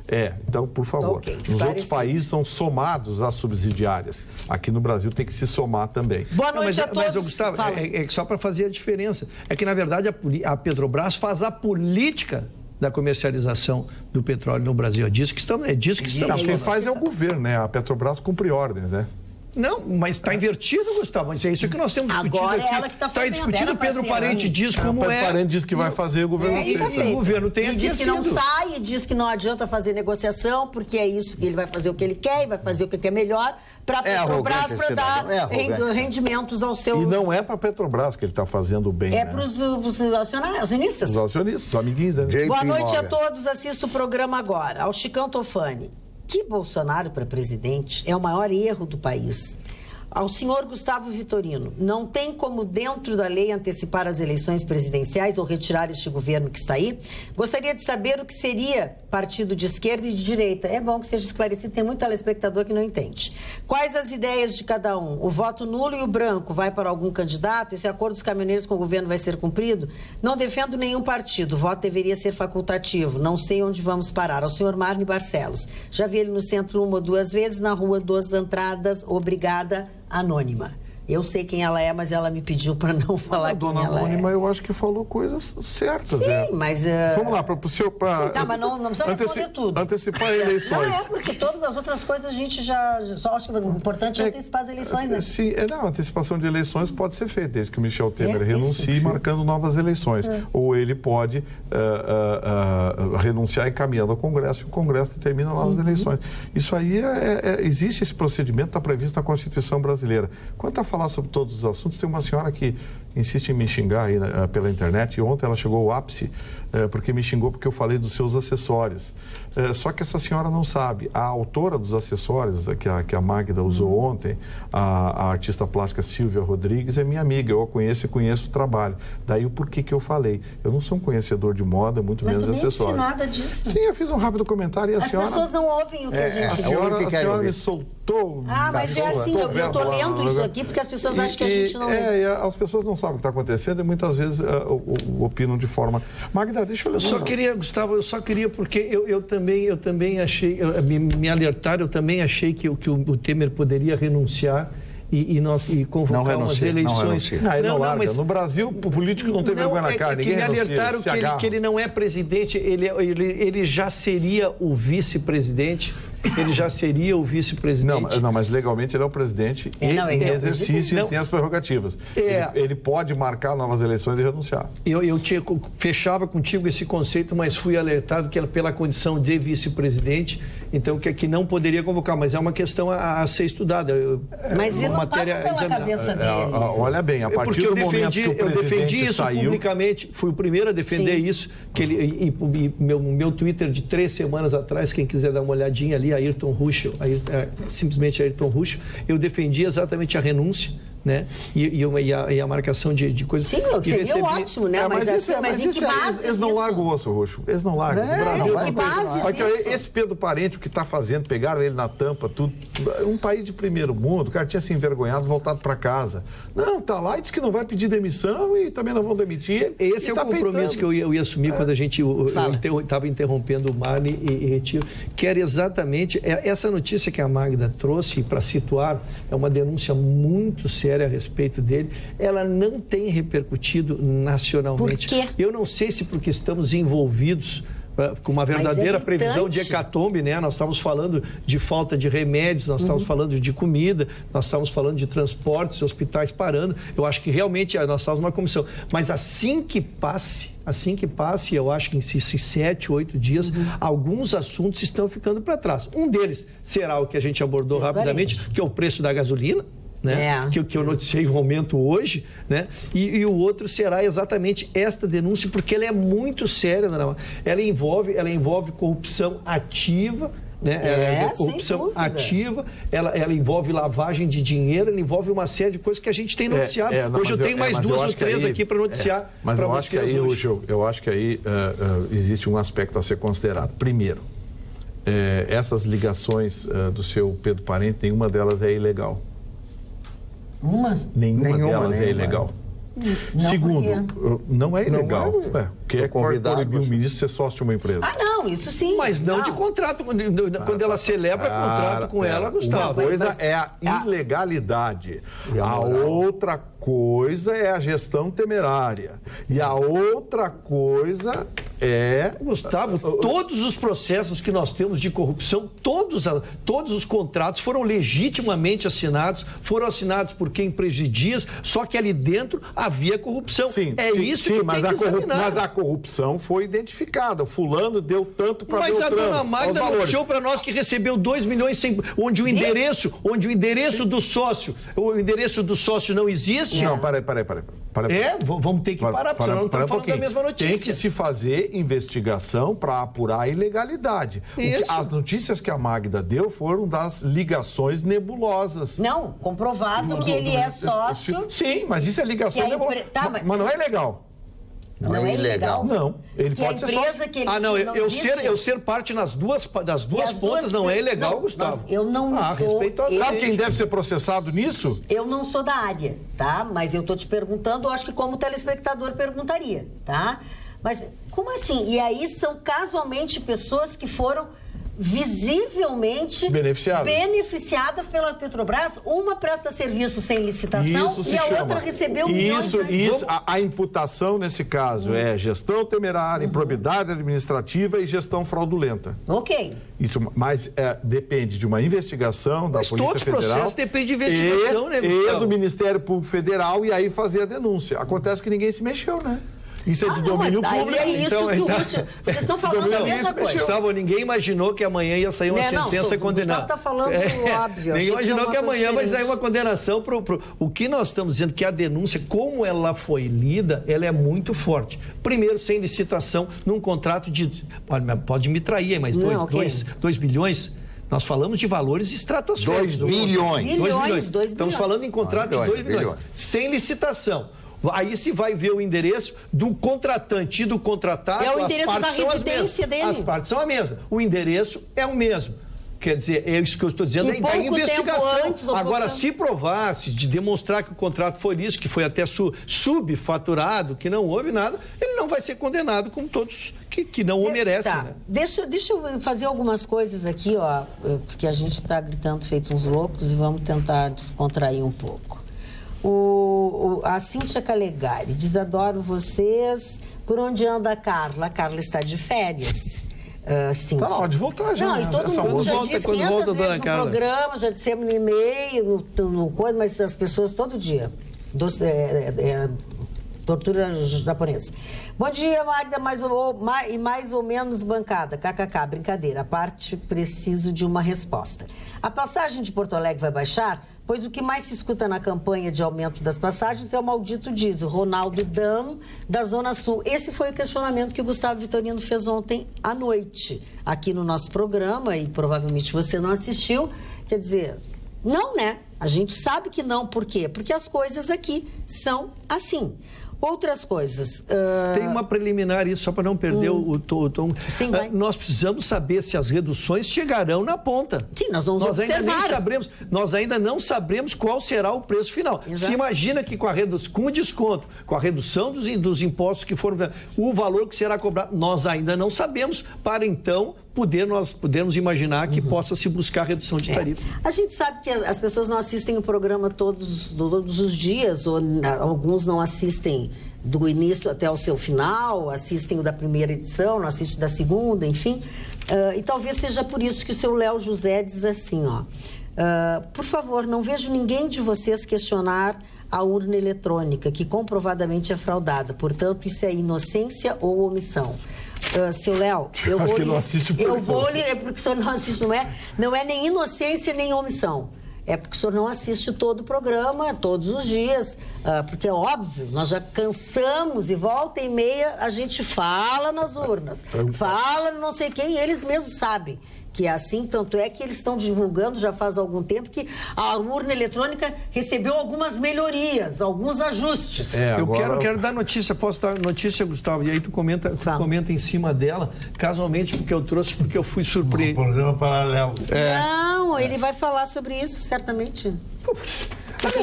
Então, por favor, Ok, nos outros países são somados às subsidiárias. Aqui no Brasil tem que se somar também. Boa noite a todos. Mas Gustavo, é só para fazer a diferença. É que, na verdade, a Petrobras faz a política da comercialização do petróleo no Brasil. É disso que estamos Quem faz é o governo, né? A Petrobras cumpre ordens, né? Não, mas está invertido, Gustavo. Mas é isso que nós temos discutido Agora aqui. é ela que tá fazendo, discutindo, era pra Pedro ser, Parente né? diz como Pedro é. Parente diz que vai fazer, o governo E tá aceita. feito. O governo tem E diz que não sido. sai, e diz que não adianta fazer negociação, porque é isso que ele vai fazer o que ele quer e vai fazer o que é melhor para a Petrobras, arrogante para esse dar cidadão, é arrogante. rendimentos aos seus... E não é para a Petrobras que ele está fazendo o bem, É né? para os acionistas. Os acionistas, os amiguinhos, né? JP Boa noite a Morgan. todos, assista o programa agora. Ao Chicão Tofani, que Bolsonaro para presidente é o maior erro do país. Ao senhor Gustavo Vitorino, não tem como dentro da lei antecipar as eleições presidenciais ou retirar este governo que está aí? Gostaria de saber o que seria partido de esquerda e de direita. É bom que seja esclarecido, tem muito telespectador que não entende. Quais as ideias de cada um? O voto nulo e o branco vai para algum candidato? Esse acordo dos caminhoneiros com o governo vai ser cumprido? Não defendo nenhum partido, o voto deveria ser facultativo. Não sei onde vamos parar. Ao senhor Marne Barcelos, já vi ele no centro 1 ou 2 vezes, na Rua das Entradas, obrigada, Anônima. Eu sei quem ela é, mas ela me pediu para não falar quem ela é. A dona Anônima, eu acho que falou coisas certas. Sim, mas... Vamos lá, para o senhor... Tá, mas não precisa responder tudo. Antecipar eleições. Não, porque todas as outras coisas a gente já... Só acho que o importante é antecipar as eleições, né? Sim, a antecipação de eleições pode ser feita, desde que o Michel Temer renuncie, isso. marcando novas eleições. Ou ele pode renunciar encaminhando ao Congresso, e o Congresso determina novas eleições. Isso aí, existe esse procedimento, está previsto na Constituição brasileira. Quanto a falar sobre todos os assuntos, tem uma senhora que insiste em me xingar aí pela internet, e ontem ela chegou ao ápice, porque me xingou porque eu falei dos seus acessórios. Só que essa senhora não sabe. A autora dos acessórios que a Magda usou ontem, a artista plástica Silvia Rodrigues, é minha amiga. Eu a conheço e conheço o trabalho. Daí o porquê que eu falei. Eu não sou um conhecedor de moda, muito menos de acessórios. Mas tu nem disse nada disso. Sim, eu fiz um rápido comentário e a senhora... As pessoas não ouvem o que a gente A diz. senhora me soltou... Ah, mas é assim, eu estou lendo isso aqui porque as pessoas acham que a gente não lê. As pessoas não sabem o que está acontecendo e muitas vezes opinam de forma... Magda, deixa eu ler. Gustavo, eu só queria, porque eu também achei, me alertaram, eu também achei que o Temer poderia renunciar e convocar umas eleições. Mas no Brasil, o político não tem vergonha na cara, ninguém renuncia. Me alertaram que ele não é presidente, ele já seria o vice-presidente ele já seria o vice-presidente. Não, mas legalmente ele é o presidente em exercício e ele tem as prerrogativas. Ele pode marcar novas eleições e renunciar. Eu fechava contigo esse conceito, mas fui alertado que pela condição de vice-presidente, então que não poderia convocar, mas é uma questão a ser estudada. Mas ele não passa pela cabeça dele. Olha bem, a partir do momento que o presidente eu defendi isso saiu... publicamente, fui o primeiro a defender isso, que meu Twitter de 3 semanas atrás, quem quiser dar uma olhadinha ali, Ayrton Ruschel, simplesmente Ayrton Ruschel, eu defendi exatamente a renúncia, né? E a marcação de coisas. Sim, seria ótimo, né? Mas em que base eles não largam o osso, Roxo. Eles não largam. Que base esse Pedro Parente, o que está fazendo, pegaram ele na tampa, tudo. Um país de primeiro mundo, o cara tinha se envergonhado, voltado para casa. Não, tá lá e diz que não vai pedir demissão e também não vão demitir. Esse é o compromisso que eu ia assumir quando a gente estava interrompendo o Marne e Tio, que era exatamente essa notícia que a Magda trouxe, para situar, é uma denúncia muito séria a respeito dele, ela não tem repercutido nacionalmente. Por quê? Eu não sei se porque estamos envolvidos com uma verdadeira previsão de hecatombe, né? Nós estávamos falando de falta de remédios, nós estávamos falando de comida, nós estávamos falando de transportes, hospitais parando. Eu acho que realmente nós estávamos numa comissão. Mas assim que passe, eu acho que em 7, 8 dias, alguns assuntos estão ficando para trás. Um deles será o que a gente abordou rapidamente, que é o preço da gasolina, né? Que eu noticiei um aumento hoje, né? E o outro será exatamente esta denúncia, porque ela é muito séria, dona. Ela envolve corrupção ativa, né? Corrupção ativa, ela envolve lavagem de dinheiro, ela envolve uma série de coisas que a gente tem noticiado. Hoje eu tenho mais 2 ou 3 aqui para noticiar. Mas eu acho que aí, eu acho que aí existe um aspecto a ser considerado. Primeiro, essas ligações do seu Pedro Parente, nenhuma delas é ilegal. Nenhuma delas é ilegal. Não, segundo, não é ilegal. Porque é proibir o ministro ser sócio de uma empresa. Não, isso sim. Mas não de contrato. Quando ela celebra contrato com ela, Gustavo. Uma coisa é a ilegalidade. A outra coisa é a gestão temerária. E a outra coisa é... Gustavo, todos os processos que nós temos de corrupção, todos os contratos foram legitimamente assinados, foram assinados por quem presidia, só que ali dentro havia corrupção. Sim, isso que tem que examinar. Mas a corrupção foi identificada. O fulano deu tanto para Beltrano. Mas a dona Magda anunciou para nós que recebeu 2 milhões, onde o endereço do sócio, não existe. Não, peraí. Vamos ter que parar, porque senão não estamos falando da mesma notícia. Tem que se fazer investigação para apurar a ilegalidade. As notícias que a Magda deu foram das ligações nebulosas. Comprovado que ele é sócio. Sim, mas isso é ligação nebulosa. Mas não é ilegal. Não é ilegal? Não. Ele pode ser sócio. Eu ser parte das duas pontas não é ilegal, Gustavo. Eu não estou... Sabe quem deve ser processado nisso? Eu não sou da área, tá? Mas eu estou te perguntando, eu acho que como telespectador perguntaria, tá? Mas como assim? E aí são casualmente pessoas que foram visivelmente beneficiadas pela Petrobras. Uma presta serviço sem licitação e a outra recebeu milhões. A imputação nesse caso é gestão temerária, improbidade administrativa e gestão fraudulenta. Ok. Mas depende de uma investigação da Polícia Federal. Mas todos os processos dependem de investigação, né, Gustavo? E do Ministério Público Federal e aí fazer a denúncia. Acontece que ninguém se mexeu, né? Isso é de domínio público. É isso que vocês estão falando a mesma coisa. Gustavo, ninguém imaginou que amanhã ia sair uma sentença condenada. Gustavo está falando óbvio. Ninguém imaginou que amanhã vai sair uma condenação. O que nós estamos dizendo que a denúncia, como ela foi lida, ela é muito forte. Primeiro, sem licitação, num contrato de... Pode me trair, mas 2 bilhões... Nós falamos de valores estratosféricos. 2 bilhões. Estamos falando em contrato de 2 bilhões. Sem licitação. Aí se vai ver o endereço do contratante e do contratado. É o endereço da residência dele. As partes são a mesma. O endereço é o mesmo. Quer dizer, é isso que eu estou dizendo, é da investigação. Agora, se provasse, de demonstrar que o contrato foi isso, que foi até subfaturado, que não houve nada, ele não vai ser condenado como todos que não o merecem. Tá. Né? Deixa eu fazer algumas coisas aqui, porque a gente está gritando feitos uns loucos e vamos tentar descontrair um pouco. A Cíntia Calegari diz: adoro vocês. Por onde anda a Carla? A Carla está de férias. Sim. Tá na hora de voltar já. Não, e todo mundo já disse 500 vezes no programa, já dissemos no e-mail, no coisa, mas as pessoas todo dia. Tortura japonesa. Bom dia, Magda, mais ou menos bancada. KKK, brincadeira. A parte, preciso de uma resposta. A passagem de Porto Alegre vai baixar? Pois o que mais se escuta na campanha de aumento das passagens é o maldito diesel. Ronaldo Dam, da Zona Sul. Esse foi o questionamento que o Gustavo Vitorino fez ontem à noite, aqui no nosso programa, e provavelmente você não assistiu. Quer dizer, não, né? A gente sabe que não. Por quê? Porque as coisas aqui são assim. Outras coisas. Tem uma preliminar, isso só para não perder o tom. Sim, vai. Nós precisamos saber se as reduções chegarão na ponta. Sim, nós vamos observar. Nós ainda não sabremos qual será o preço final. Exato. Se imagina que com o desconto, com a redução dos impostos que foram, o valor que será cobrado, nós ainda não sabemos, para então nós podermos imaginar que possa se buscar redução de tarifa. A gente sabe que as pessoas não assistem o programa todos os dias, ou alguns não assistem do início até o seu final, assistem o da primeira edição, não assistem da segunda, enfim. E talvez seja por isso que o seu Léo José diz assim, ó. Por favor, não vejo ninguém de vocês questionar a urna eletrônica, que comprovadamente é fraudada. Portanto, isso é inocência ou omissão. Seu Léo, eu vou lhe... É porque o senhor não assiste, não é nem inocência nem omissão. É porque o senhor não assiste todo o programa, todos os dias, porque é óbvio, nós já cansamos e volta e meia a gente fala nas urnas, fala no não sei quem, e eles mesmos sabem que é assim, tanto é que eles estão divulgando já faz algum tempo que a urna eletrônica recebeu algumas melhorias, alguns ajustes. Eu quero dar notícia, posso dar notícia, Gustavo, e aí tu comenta em cima dela, casualmente porque eu fui surpreendido. Um programa paralelo. Não, ele vai falar sobre isso, certamente.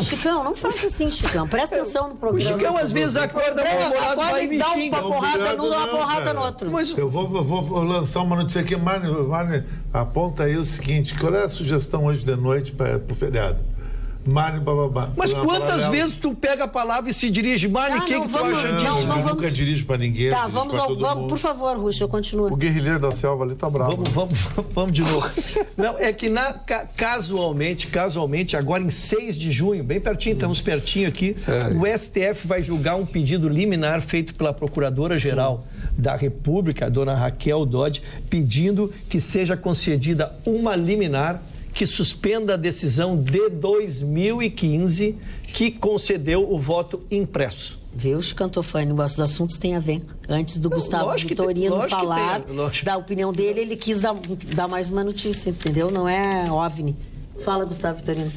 Chicão, não faça assim, Chicão. Presta atenção no programa. O Chicão às vezes acorda e dá uma porrada no outro. Eu vou lançar uma notícia aqui. Marne, aponta aí o seguinte: qual é a sugestão hoje de noite para o feriado? Marne, bababá. Mas quantas vezes tu pega a palavra e se dirige? Marne, o que tu acha disso? Eu nunca dirijo para ninguém. Tá, vamos, por favor, Ruxa, eu continuo. O guerrilheiro da selva ali tá bravo. Vamos de novo. Não, é que casualmente, agora em 6 de junho, bem pertinho, estamos pertinho aqui, o STF vai julgar um pedido liminar feito pela Procuradora-Geral da República, a dona Raquel Dodge, pedindo que seja concedida uma liminar que suspenda a decisão de 2015 que concedeu o voto impresso. Viu, Cantofani, os assuntos têm a ver. Antes do Gustavo Vitorino falar da opinião dele, ele quis dar mais uma notícia, entendeu? Não é OVNI. Fala, Gustavo Vitorino.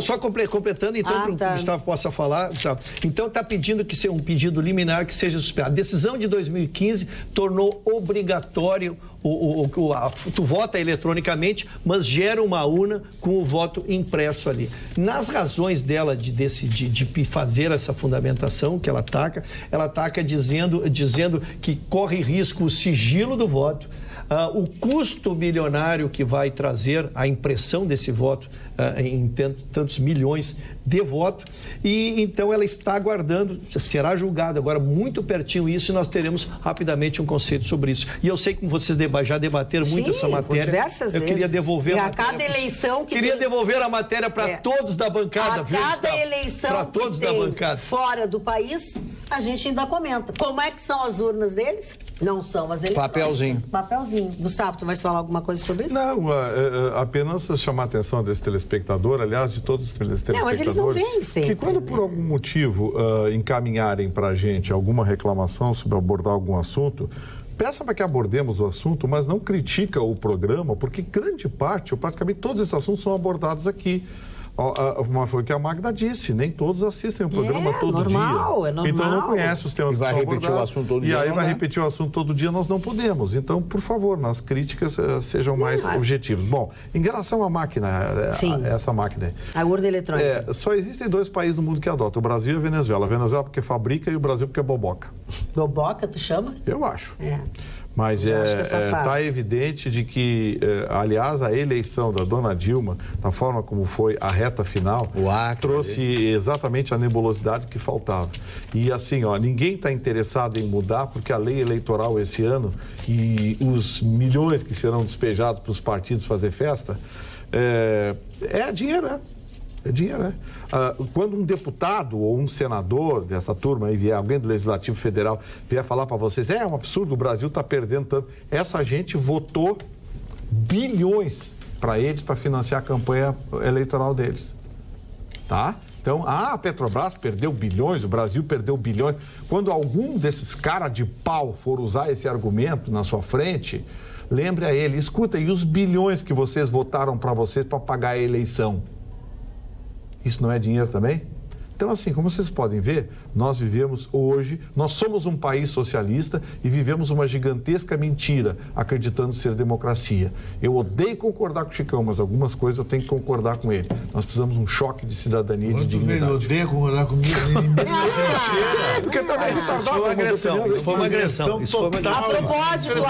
Só completando, então, para que o Gustavo possa falar. Gustavo. Então, está pedindo que seja um pedido liminar que seja suspenso. A decisão de 2015 tornou obrigatório tu vota eletronicamente, mas gera uma urna com o voto impresso ali. Nas razões dela de decidir, de fazer essa fundamentação que ela ataca dizendo que corre risco o sigilo do voto, o custo milionário que vai trazer a impressão desse voto em tantos milhões de votos, e então ela está aguardando, será julgado agora muito pertinho isso, e nós teremos rapidamente um conceito sobre isso. E eu sei que vocês já debateram muito essa matéria. Diversas vezes. Queria devolver cada eleição que devolver a matéria para todos da bancada. Cada eleição que todos da bancada fora do país, a gente ainda comenta. Como é que são as urnas deles? Não são as eleições. Papelzinho. Gustavo, tu vais falar alguma coisa sobre isso? Não, apenas chamar a atenção desse telespectador, aliás, de todos os telespectadores. Não, mas eles não vêm sempre. Que quando por algum motivo encaminharem para a gente alguma reclamação sobre abordar algum assunto, peça para que abordemos o assunto, mas não critica o programa, porque grande parte, ou praticamente todos esses assuntos são abordados aqui. Foi o que a Magda disse, nem todos assistem o programa todo dia. É normal. Então não conhece os temas que são abordados. Vai repetir o assunto todo dia. E aí vai repetir o assunto todo dia, nós não podemos. Então, por favor, nas críticas sejam mais objetivos. Bom, em relação à máquina, essa máquina... A urna eletrônica. Só existem 2 países no mundo que adotam, o Brasil e a Venezuela. A Venezuela porque fabrica e o Brasil porque é boboca. Boboca, tu chama? Eu acho. Mas está evidente de que, aliás, a eleição da dona Dilma, da forma como foi a reta final, trouxe exatamente a nebulosidade que faltava. E assim, ninguém está interessado em mudar, porque a lei eleitoral esse ano e os milhões que serão despejados para os partidos fazer festa, é dinheiro, né? É dinheiro, né? Quando um deputado ou um senador dessa turma aí vier, alguém do Legislativo Federal, vier falar para vocês, é um absurdo, o Brasil está perdendo tanto. Essa gente votou bilhões para eles, para financiar a campanha eleitoral deles. Tá? Então, a Petrobras perdeu bilhões, o Brasil perdeu bilhões. Quando algum desses caras de pau for usar esse argumento na sua frente, lembre a ele, escuta, e os bilhões que vocês votaram para vocês para pagar a eleição? Isso não é dinheiro também? Então, assim, como vocês podem ver, nós vivemos hoje, nós somos um país socialista e vivemos uma gigantesca mentira, acreditando ser democracia. Eu odeio concordar com o Chicão, mas algumas coisas eu tenho que concordar com ele. Nós precisamos de um choque de cidadania e de dignidade. Eu odeio concordar comigo. Porque também isso foi uma agressão. Isso foi uma agressão. A propósito,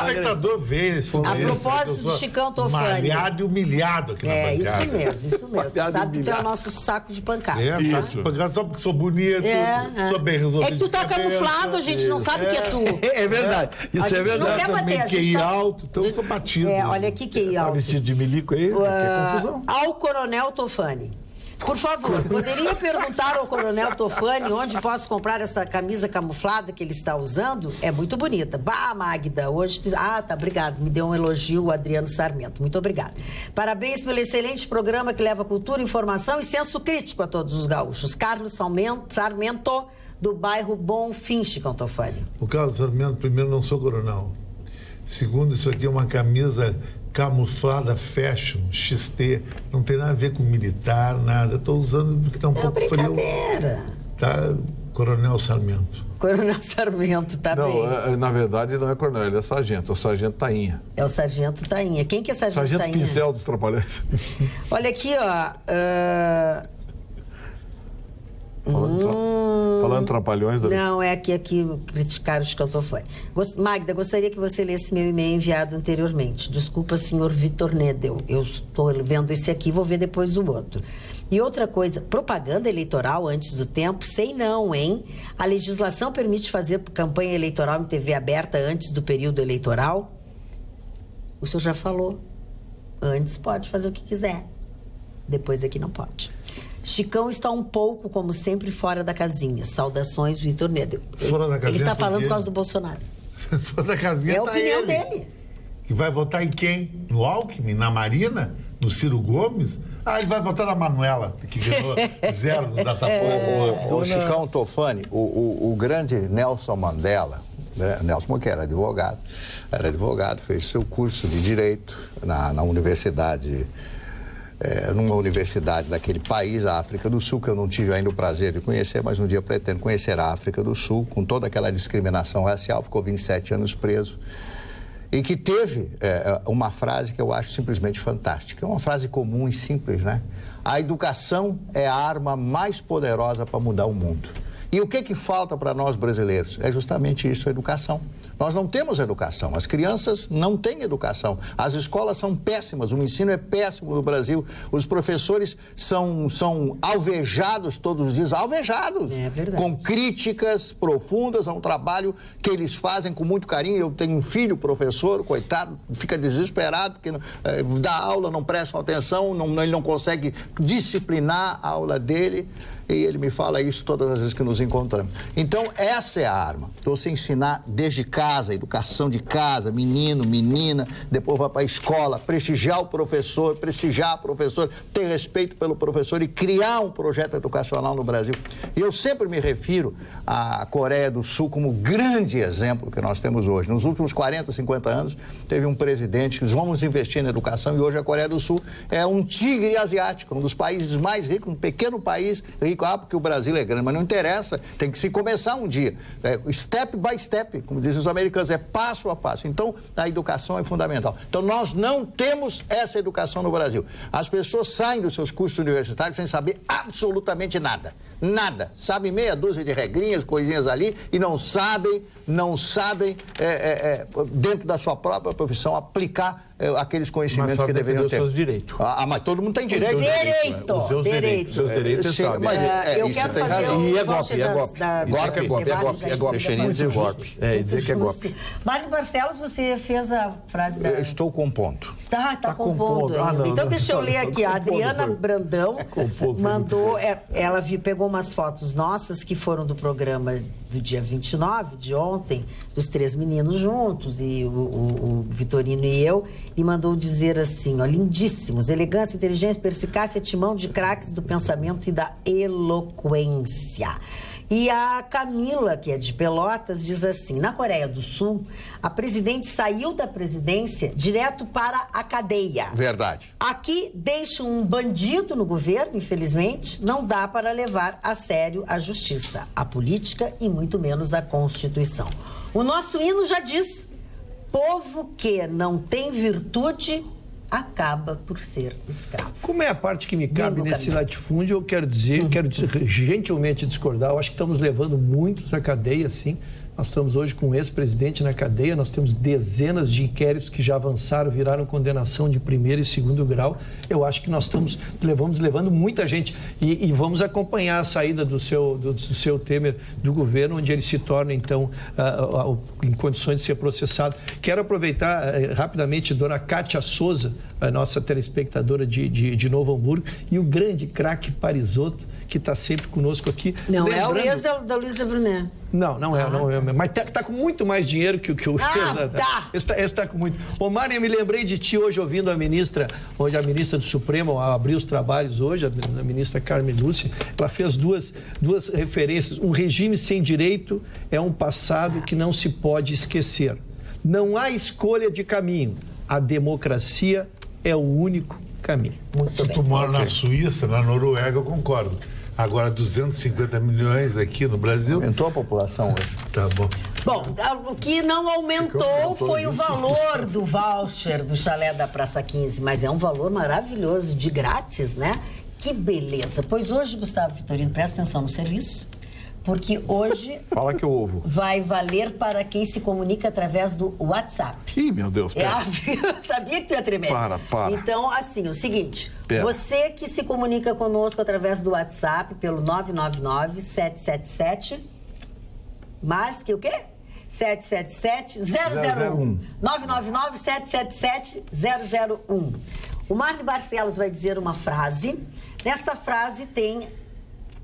a propósito do Chicão Tofani. Malhado e humilhado aqui na bancada. Isso mesmo. Tu sabe que tu é o nosso saco de pancada. Saco de pancada só porque sou bonito, sou bem resolvido. É que tu tá camuflado, a gente não sabe que é tu. É verdade, isso é verdade. Eu também QI alto, então eu sou batido. Olha aqui, QI alto. Vestido de milico aí, é confusão. Ao Coronel Tofani. Por favor, poderia perguntar ao Coronel Tofani onde posso comprar essa camisa camuflada que ele está usando? É muito bonita. Bah, Magda, hoje... tá, obrigado. Me deu um elogio o Adriano Sarmento. Muito obrigado. Parabéns pelo excelente programa que leva cultura, informação e senso crítico a todos os gaúchos. Carlos Sarmento, do bairro Bonfim, Chicão Tofani. O Carlos Sarmento, primeiro, não sou coronel. Segundo, isso aqui é uma camisa camuflada fashion, XT, não tem nada a ver com militar, nada. Estou usando porque está um pouco frio. Tá, Coronel Sarmento. Coronel Sarmento, tá bem. Não, na verdade não é coronel, ele é sargento, é o sargento Tainha. É o sargento Tainha. Quem que é sargento Tainha? Sargento Pincel dos Trapalhões. Olha aqui, ó. Falando Trapalhões... Não, é aqui criticar o Chicão Tofani. Magda, gostaria que você lesse meu e-mail enviado anteriormente. Desculpa, senhor Vitor Nedel. Eu estou vendo esse aqui, vou ver depois o outro. E outra coisa, propaganda eleitoral antes do tempo? Sei não, hein? A legislação permite fazer campanha eleitoral em TV aberta antes do período eleitoral? O senhor já falou. Antes pode fazer o que quiser. Depois aqui não pode. Chicão está um pouco, como sempre, fora da casinha. Saudações, Vitor Nedel. Fora da casinha. Ele está falando por causa do Bolsonaro. Fora da casinha. É a opinião dele. E vai votar em quem? No Alckmin? Na Marina? No Ciro Gomes? Ele vai votar na Manuela, que ganhou 0 no Datafolha. O Chicão Tofani, o grande Nelson Mandela, Nelson que era advogado, fez seu curso de Direito na universidade... numa universidade daquele país, a África do Sul, que eu não tive ainda o prazer de conhecer, mas um dia pretendo conhecer a África do Sul, com toda aquela discriminação racial, ficou 27 anos preso, e que teve uma frase que eu acho simplesmente fantástica, é uma frase comum e simples, né? A educação é a arma mais poderosa para mudar o mundo. E o que falta para nós brasileiros? É justamente isso, a educação. Nós não temos educação, as crianças não têm educação, as escolas são péssimas, o ensino é péssimo no Brasil, os professores são alvejados todos os dias, alvejados, com críticas profundas a um trabalho que eles fazem com muito carinho. Eu tenho um filho professor, coitado, fica desesperado porque dá aula, não presta atenção, ele não consegue disciplinar a aula dele. E ele me fala isso todas as vezes que nos encontramos. Então, essa é a arma. Você ensinar desde casa, educação de casa, menino, menina, depois vai para a escola, prestigiar o professor, ter respeito pelo professor e criar um projeto educacional no Brasil. E eu sempre me refiro à Coreia do Sul como grande exemplo que nós temos hoje. Nos últimos 40, 50 anos, teve um presidente que disse, vamos investir na educação, e hoje a Coreia do Sul é um tigre asiático, um dos países mais ricos, um pequeno país rico porque o Brasil é grande, mas não interessa, tem que se começar um dia. Step by step, como dizem os americanos, é passo a passo. Então, a educação é fundamental. Então, nós não temos essa educação no Brasil. As pessoas saem dos seus cursos universitários sem saber absolutamente nada. Nada. Sabem meia dúzia de regrinhas, coisinhas ali, e não sabem dentro da sua própria profissão, aplicar aqueles conhecimentos que deveriam ter. Os seus direitos. Mas todo mundo tem direito. Os seus direitos, sabe. Mas eu isso quero tem fazer razão. E é golpe. É golpe. Deixa eu dizer golpe. Dizer que é golpe. Mário Barcelos, você fez a frase da... Eu estou compondo. Está compondo ainda. Então, deixa eu ler aqui. A Adriana Brandão mandou... Ela pegou umas fotos nossas que foram do programa do dia 29, de ontem, dos 3 meninos juntos, e o Vitorino e eu, e mandou dizer assim, ó, lindíssimos, elegância, inteligência, perspicácia, timão de craques do pensamento e da eloquência. E a Camila, que é de Pelotas, diz assim, na Coreia do Sul, a presidente saiu da presidência direto para a cadeia. Verdade. Aqui deixam um bandido no governo, infelizmente, não dá para levar a sério a justiça, a política e muito menos a Constituição. O nosso hino já diz, povo que não tem virtude acaba por ser escravo. Como é a parte que me cabe nesse latifúndio, eu quero gentilmente discordar. Eu acho que estamos levando muitos à cadeia, sim. Nós estamos hoje com um ex-presidente na cadeia, nós temos dezenas de inquéritos que já avançaram, viraram condenação de 1º e 2º grau. Eu acho que nós estamos levando muita gente e vamos acompanhar a saída do seu Temer do governo, onde ele se torna, então, em condições de ser processado. Quero aproveitar rapidamente Dona Kátia Souza, a nossa telespectadora de Novo Hamburgo, e o grande craque Parisotto, que está sempre conosco aqui. Não é o ex da Luísa Brunet. Não é. Mas tá com muito mais dinheiro que o ex. Tá. Esse está com muito. Ô, Mário, eu me lembrei de ti hoje ouvindo a ministra do Supremo, ao abrir os trabalhos hoje, a ministra Carmen Lúcia, ela fez duas referências. Um regime sem direito é um passado que não se pode esquecer. Não há escolha de caminho. A democracia é o único caminho. Se tu mora na Suíça, na Noruega, eu concordo. Agora, 250 milhões aqui no Brasil... Aumentou a população hoje. Tá bom. Bom, o que não aumentou foi o valor do voucher do chalé da Praça 15, mas é um valor maravilhoso, de grátis, né? Que beleza. Pois hoje, Gustavo Vitorino, presta atenção no serviço, porque hoje... Fala que eu ouvo. Vai valer para quem se comunica através do WhatsApp. Ih, meu Deus, pera. Eu sabia que tu ia tremer. Para. Então, assim, o seguinte, Pera. Você que se comunica conosco através do WhatsApp pelo 999-777, mas que o quê? 777-001. 999-777-001. O Mário Barcelos vai dizer uma frase. Nesta frase tem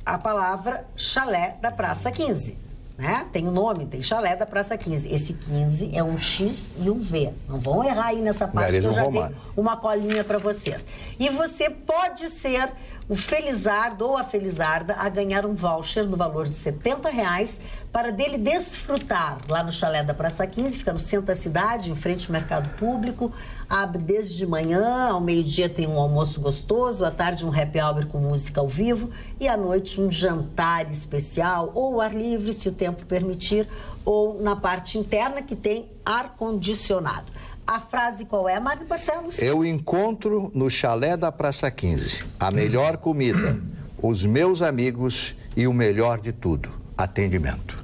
a palavra chalé da Praça 15, né? Tem o nome, tem chalé da Praça 15. Esse 15 é um X e um V. Não vão errar aí nessa parte, que eu já dei uma colinha para vocês. E você pode ser o felizardo ou a felizarda a ganhar um voucher no valor de R$70 para dele desfrutar lá no chalé da Praça 15, fica no centro da cidade, em frente ao mercado público, abre desde de manhã, ao meio-dia tem um almoço gostoso, à tarde um happy hour com música ao vivo e à noite um jantar especial, ou ao ar livre, se o tempo permitir, ou na parte interna que tem ar-condicionado. A frase qual é, Mário Barcelos? Eu encontro no chalé da Praça 15 a melhor comida, os meus amigos e o melhor de tudo, atendimento.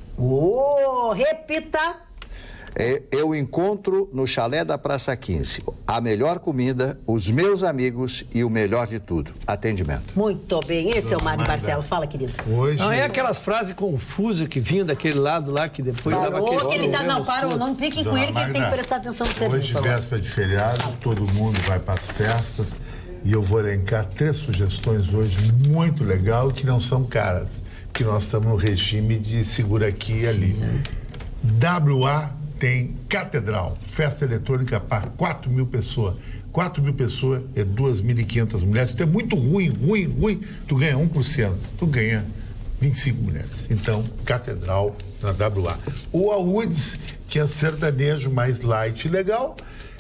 Repita! Eu encontro no chalé da Praça 15 a melhor comida, os meus amigos e o melhor de tudo, atendimento. Muito bem, esse é o Mário Barcelos. Fala, querido. Hoje... Não é aquelas frases confusas que vinham daquele lado lá, que depois dava aquele... que ele tá, não impliquem com ele, que ele tem que prestar atenção no serviço. Hoje, véspera de feriado, todo mundo vai para as festas e eu vou elencar 3 sugestões hoje muito legal que não são caras, porque nós estamos no regime de segura aqui e ali. WA tem Catedral, festa eletrônica para 4 mil pessoas. 4 mil pessoas é 2.500 mulheres. Isso é muito ruim. Tu ganha 1%, tu ganha 25 mulheres. Então, Catedral na WA. O Aúdes, que é sertanejo mais light e legal,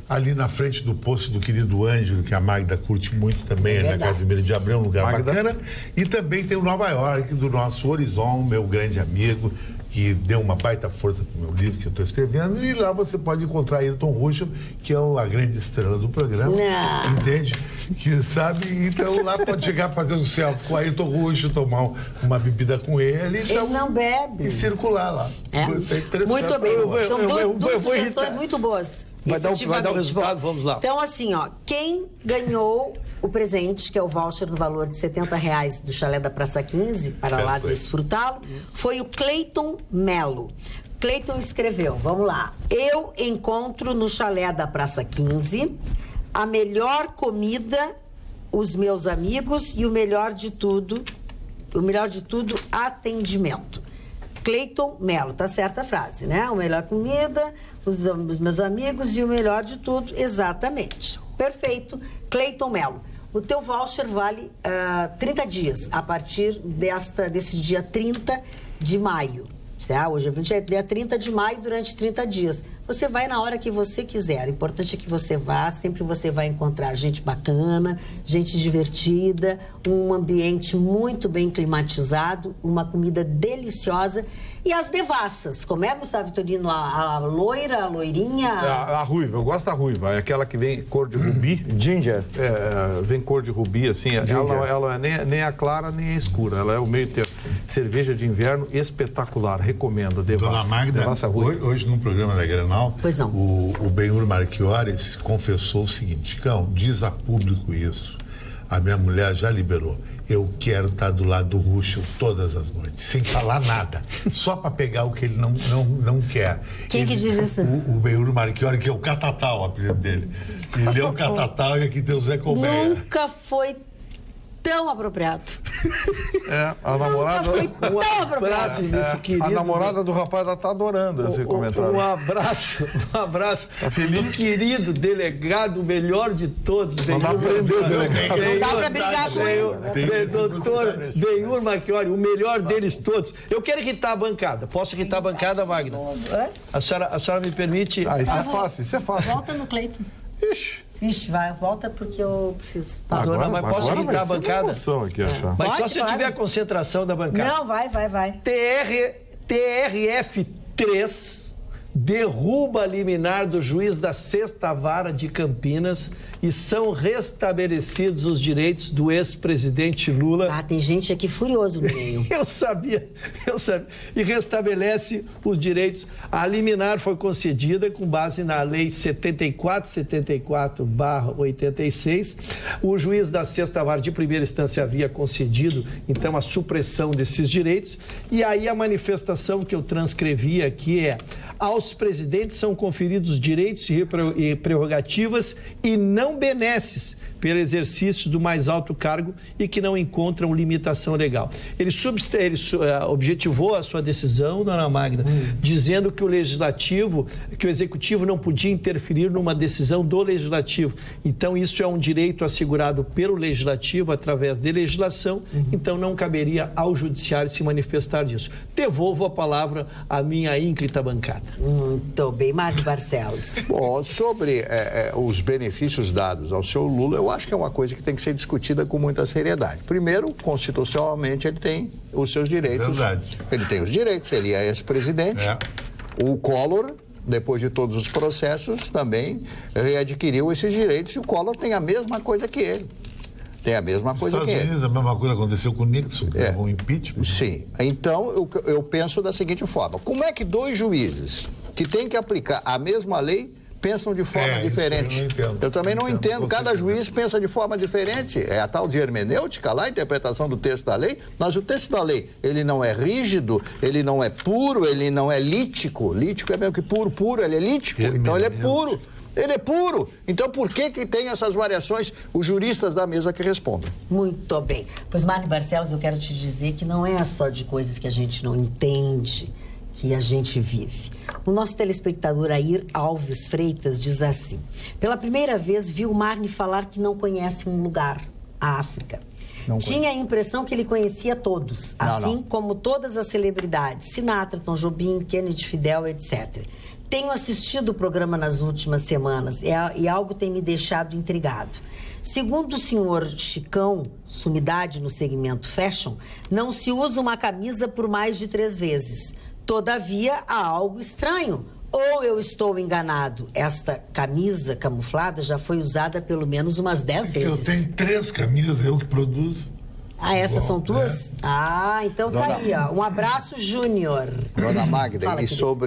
ali na frente do posto do querido Ângelo, que a Magda curte muito também, ali na Casimiro de Abreu, um lugar bacana. E também tem o Nova York, do nosso Horizon, meu grande amigo, que deu uma baita força para o meu livro que eu estou escrevendo, e lá você pode encontrar Ayrton Ruschel, que é a grande estrela do programa, entende? Que sabe, então lá pode chegar a fazer um selfie com o Ayrton Ruschel, tomar uma bebida com ele. Então, ele não bebe. E circular lá. Muito bem. Então, duas sugestões muito boas. Vai dar o resultado, vamos lá. Então, assim, ó, quem ganhou o presente, que é o voucher no valor de R$70 do Chalé da Praça 15, para lá desfrutá-lo, foi o Cleiton Melo. Cleiton escreveu, vamos lá. Eu encontro no Chalé da Praça 15 a melhor comida, os meus amigos e o melhor de tudo, atendimento. Cleiton Melo, tá certa a frase, né? A melhor comida, os meus amigos e o melhor de tudo, exatamente. Perfeito, Cleiton Melo. O teu voucher vale 30 dias, a partir desse dia 30 de maio. Hoje é 20, dia 30 de maio, durante 30 dias. Você vai na hora que você quiser. O importante é que você vá, sempre você vai encontrar gente bacana, gente divertida, um ambiente muito bem climatizado, uma comida deliciosa. E as devassas, como é, Gustavo Vitorino? A loira, a loirinha? A ruiva, eu gosto da ruiva, é aquela que vem cor de rubi. Ginger. Vem cor de rubi, assim, ela nem é clara nem é escura, ela é o meio termo. Cerveja de inverno espetacular, recomendo. Devassa. Dona Magda, hoje no programa da Grenal, pois não. O Benhur Marchiori confessou o seguinte: Cão, diz a público isso, a minha mulher já liberou. Eu quero estar do lado do Ruschel todas as noites, sem falar nada, só para pegar o que ele não quer. Quem que diz isso? O Benhur Marchiori, que é o Catatal, o apelido dele. Ele é o Catatal e aqui tem o Zé Colmeia. Nunca foi tão apropriado. A namorada... Nunca foi tão apropriado. A namorada do rapaz ela tá adorando esse comentário. Um abraço tá feliz? do querido delegado, o melhor de todos. Não dá pra brigar com ele. Doutor Benhur Marchiori, o melhor deles todos. Eu quero irritar a bancada. Posso irritar a bancada, Magna? A senhora me permite... Isso é fácil. Volta no Cleiton. Ixi, volta porque eu preciso. Mas posso irritar a bancada? Aqui, achar. Mas só se tiver a concentração da bancada. Não, vai. TRF3 derruba a liminar do juiz da 6ª Vara de Campinas e são restabelecidos os direitos do ex-presidente Lula. Tem gente aqui furioso no meio. Eu sabia. E restabelece os direitos. A liminar foi concedida com base na Lei 74/86. O juiz da 6ª Vara de primeira instância havia concedido, então, a supressão desses direitos. E aí a manifestação que eu transcrevi aqui é: aos presidentes são conferidos direitos e prerrogativas e não benesses pelo exercício do mais alto cargo e que não encontram limitação legal. Ele objetivou a sua decisão, dona Magda, dizendo que o executivo não podia interferir numa decisão do legislativo. Então, isso é um direito assegurado pelo legislativo através de legislação, então não caberia ao judiciário se manifestar disso. Devolvo a palavra à minha ínclita bancada. Muito bem, Mário Barcelos. Bom, sobre os benefícios dados ao seu Lula, eu acho que é uma coisa que tem que ser discutida com muita seriedade. Primeiro, constitucionalmente, ele tem os seus direitos. Verdade. Ele tem os direitos, ele é ex-presidente. O Collor, depois de todos os processos, também readquiriu esses direitos e o Collor tem a mesma coisa que ele. Tem a mesma coisa que ele. Estados Unidos, a mesma coisa aconteceu com o Nixon, que levou um impeachment. Sim. Então, eu penso da seguinte forma: como é que dois juízes que têm que aplicar a mesma lei pensam de forma diferente? Eu também não entendo. Cada juiz pensa de forma diferente. É a tal de hermenêutica lá, a interpretação do texto da lei. Mas o texto da lei, ele não é rígido, ele não é puro, ele não é lítico. Lítico é mesmo que puro, ele é lítico. Então ele é puro. Ele é puro. Então, por que tem essas variações? Os juristas da mesa que respondem. Muito bem. Pois, Mário Barcelos, eu quero te dizer que não é só de coisas que a gente não entende que a gente vive. O nosso telespectador Air Alves Freitas diz assim: pela primeira vez vi o Marne falar que não conhece um lugar, a África. Tinha a impressão que ele conhecia todos, como todas as celebridades, Sinatra, Tom Jobim, Kennedy Fidel, etc. Tenho assistido o programa nas últimas semanas e algo tem me deixado intrigado. Segundo o senhor Chicão, sumidade no segmento fashion, não se usa uma camisa por mais de 3 vezes. Todavia, há algo estranho. Ou eu estou enganado? Esta camisa camuflada já foi usada pelo menos umas 10 vezes. Eu tenho 3 camisas, eu que produzo. Ah, essas são tuas? Então tá aí, ó. Um abraço, Júnior. Dona Magda,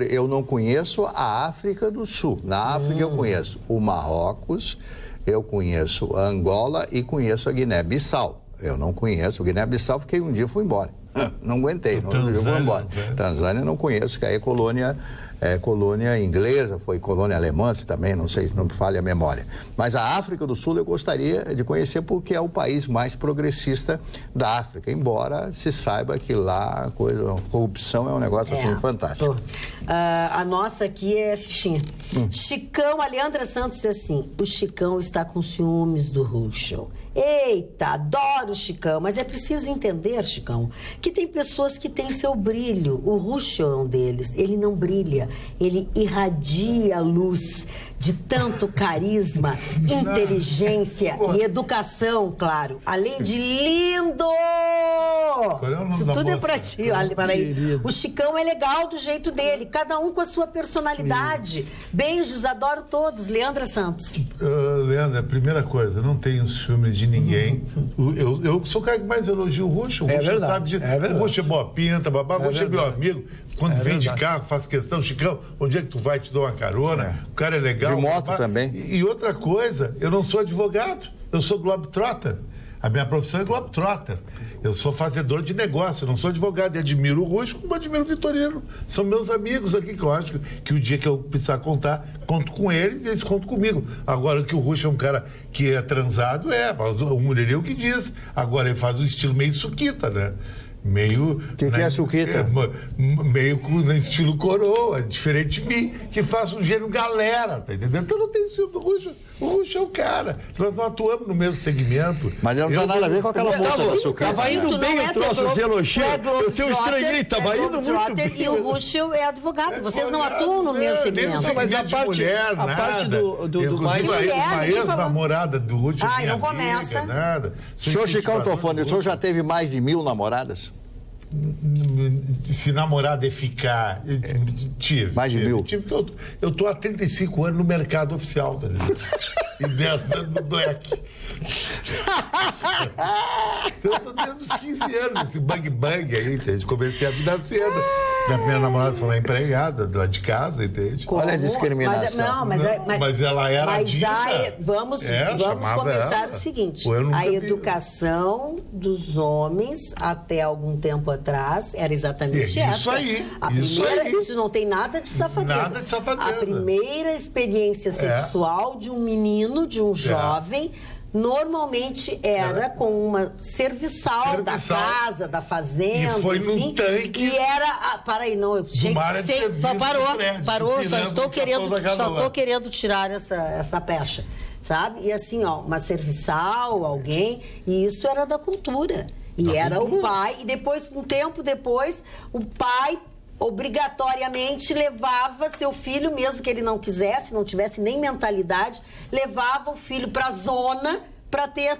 eu não conheço a África do Sul. Na África eu conheço o Marrocos, eu conheço a Angola e conheço a Guiné-Bissau. Eu não conheço o Guiné-Bissau, fiquei um dia e fui embora. Não aguentei, eu vou embora. Tanzânia não conheço, que aí é colônia inglesa, foi colônia alemã, se também, não sei se não me falha a memória. Mas a África do Sul eu gostaria de conhecer porque é o país mais progressista da África, embora se saiba que lá a corrupção é um negócio assim fantástico. A nossa aqui é fichinha. Chicão, a Leandra Santos diz assim, o Chicão está com ciúmes do Ruschel. Eita, adoro o Chicão, mas é preciso entender, Chicão, que tem pessoas que têm seu brilho. O Ruschel é um deles, ele não brilha. Ele irradia luz de tanto carisma, inteligência e educação, claro. Além de lindo! Isso tudo é pra ti. O Chicão é legal do jeito dele, cada um com a sua personalidade. Beijos, adoro todos. Leandra Santos. Leandra, a primeira coisa, não tenho ciúme de ninguém. Eu sou o cara que mais elogia o Ruschel. O Ruschel sabe o Ruschel é boa pinta, babá. O Ruschel é meu amigo. Quando vem de carro, faz questão. Chicão, onde é que tu vai? Te dou uma carona. O cara é legal. De moto também. E outra coisa, eu não sou advogado. Eu sou globetrotter. A minha profissão é globetrotter. Eu sou fazedor de negócio, eu não sou advogado. E admiro o Ruschel como admiro o Vitorino. São meus amigos aqui, que eu acho que o dia que eu precisar contar, conto com eles e eles contam comigo. Agora, que o Ruschel é um cara que é transado, mas o mulherio que diz. Agora, ele faz o estilo meio suquita, né? Meio... O que é suquita? Meio no estilo coroa, diferente de mim, que faço um gênero galera, tá entendendo? Então não tem ciúme do Ruschel. O Ruschel é o cara. Nós não atuamos no mesmo segmento. Mas não tem nada a ver com aquela moça da suquita. Tava indo bem o troço, os elogios. Eu tenho estranhei, tava indo muito bem. E o Ruschel é advogado. Vocês não atuam no mesmo segmento. Mas a parte do mais... Uma ex-namorada do Ruschel. Ai, não começa. Nada. Senhor Chicão Tofone, o senhor já teve mais de 1000 namoradas? Se namorada é ficar, tive. Mais de 1000? Eu tô há 35 anos no mercado oficial, tá ligado? E 10 anos no black. Então eu tô desde os 15 anos, esse bang aí, entende? Comecei a vida cedo. Minha primeira namorada foi uma empregada lá de casa, entende? Olha a discriminação. Mas ela era dita. Vamos começar o seguinte. A educação dos homens até algum tempo atrás era exatamente essa. Isso aí. Isso não tem nada de safadeza. Nada de safadeza. A primeira experiência sexual de um menino, de um jovem, normalmente era com uma serviçal da casa, da fazenda, e foi num tanque. E era... Para aí, não, eu tinha que ser... Parou, só estou querendo tirar essa pecha, sabe? E assim, uma serviçal, alguém, e isso era da cultura. E era o pai, e depois, um tempo depois, o pai obrigatoriamente levava seu filho, mesmo que ele não quisesse, não tivesse nem mentalidade, levava o filho para a zona para ter a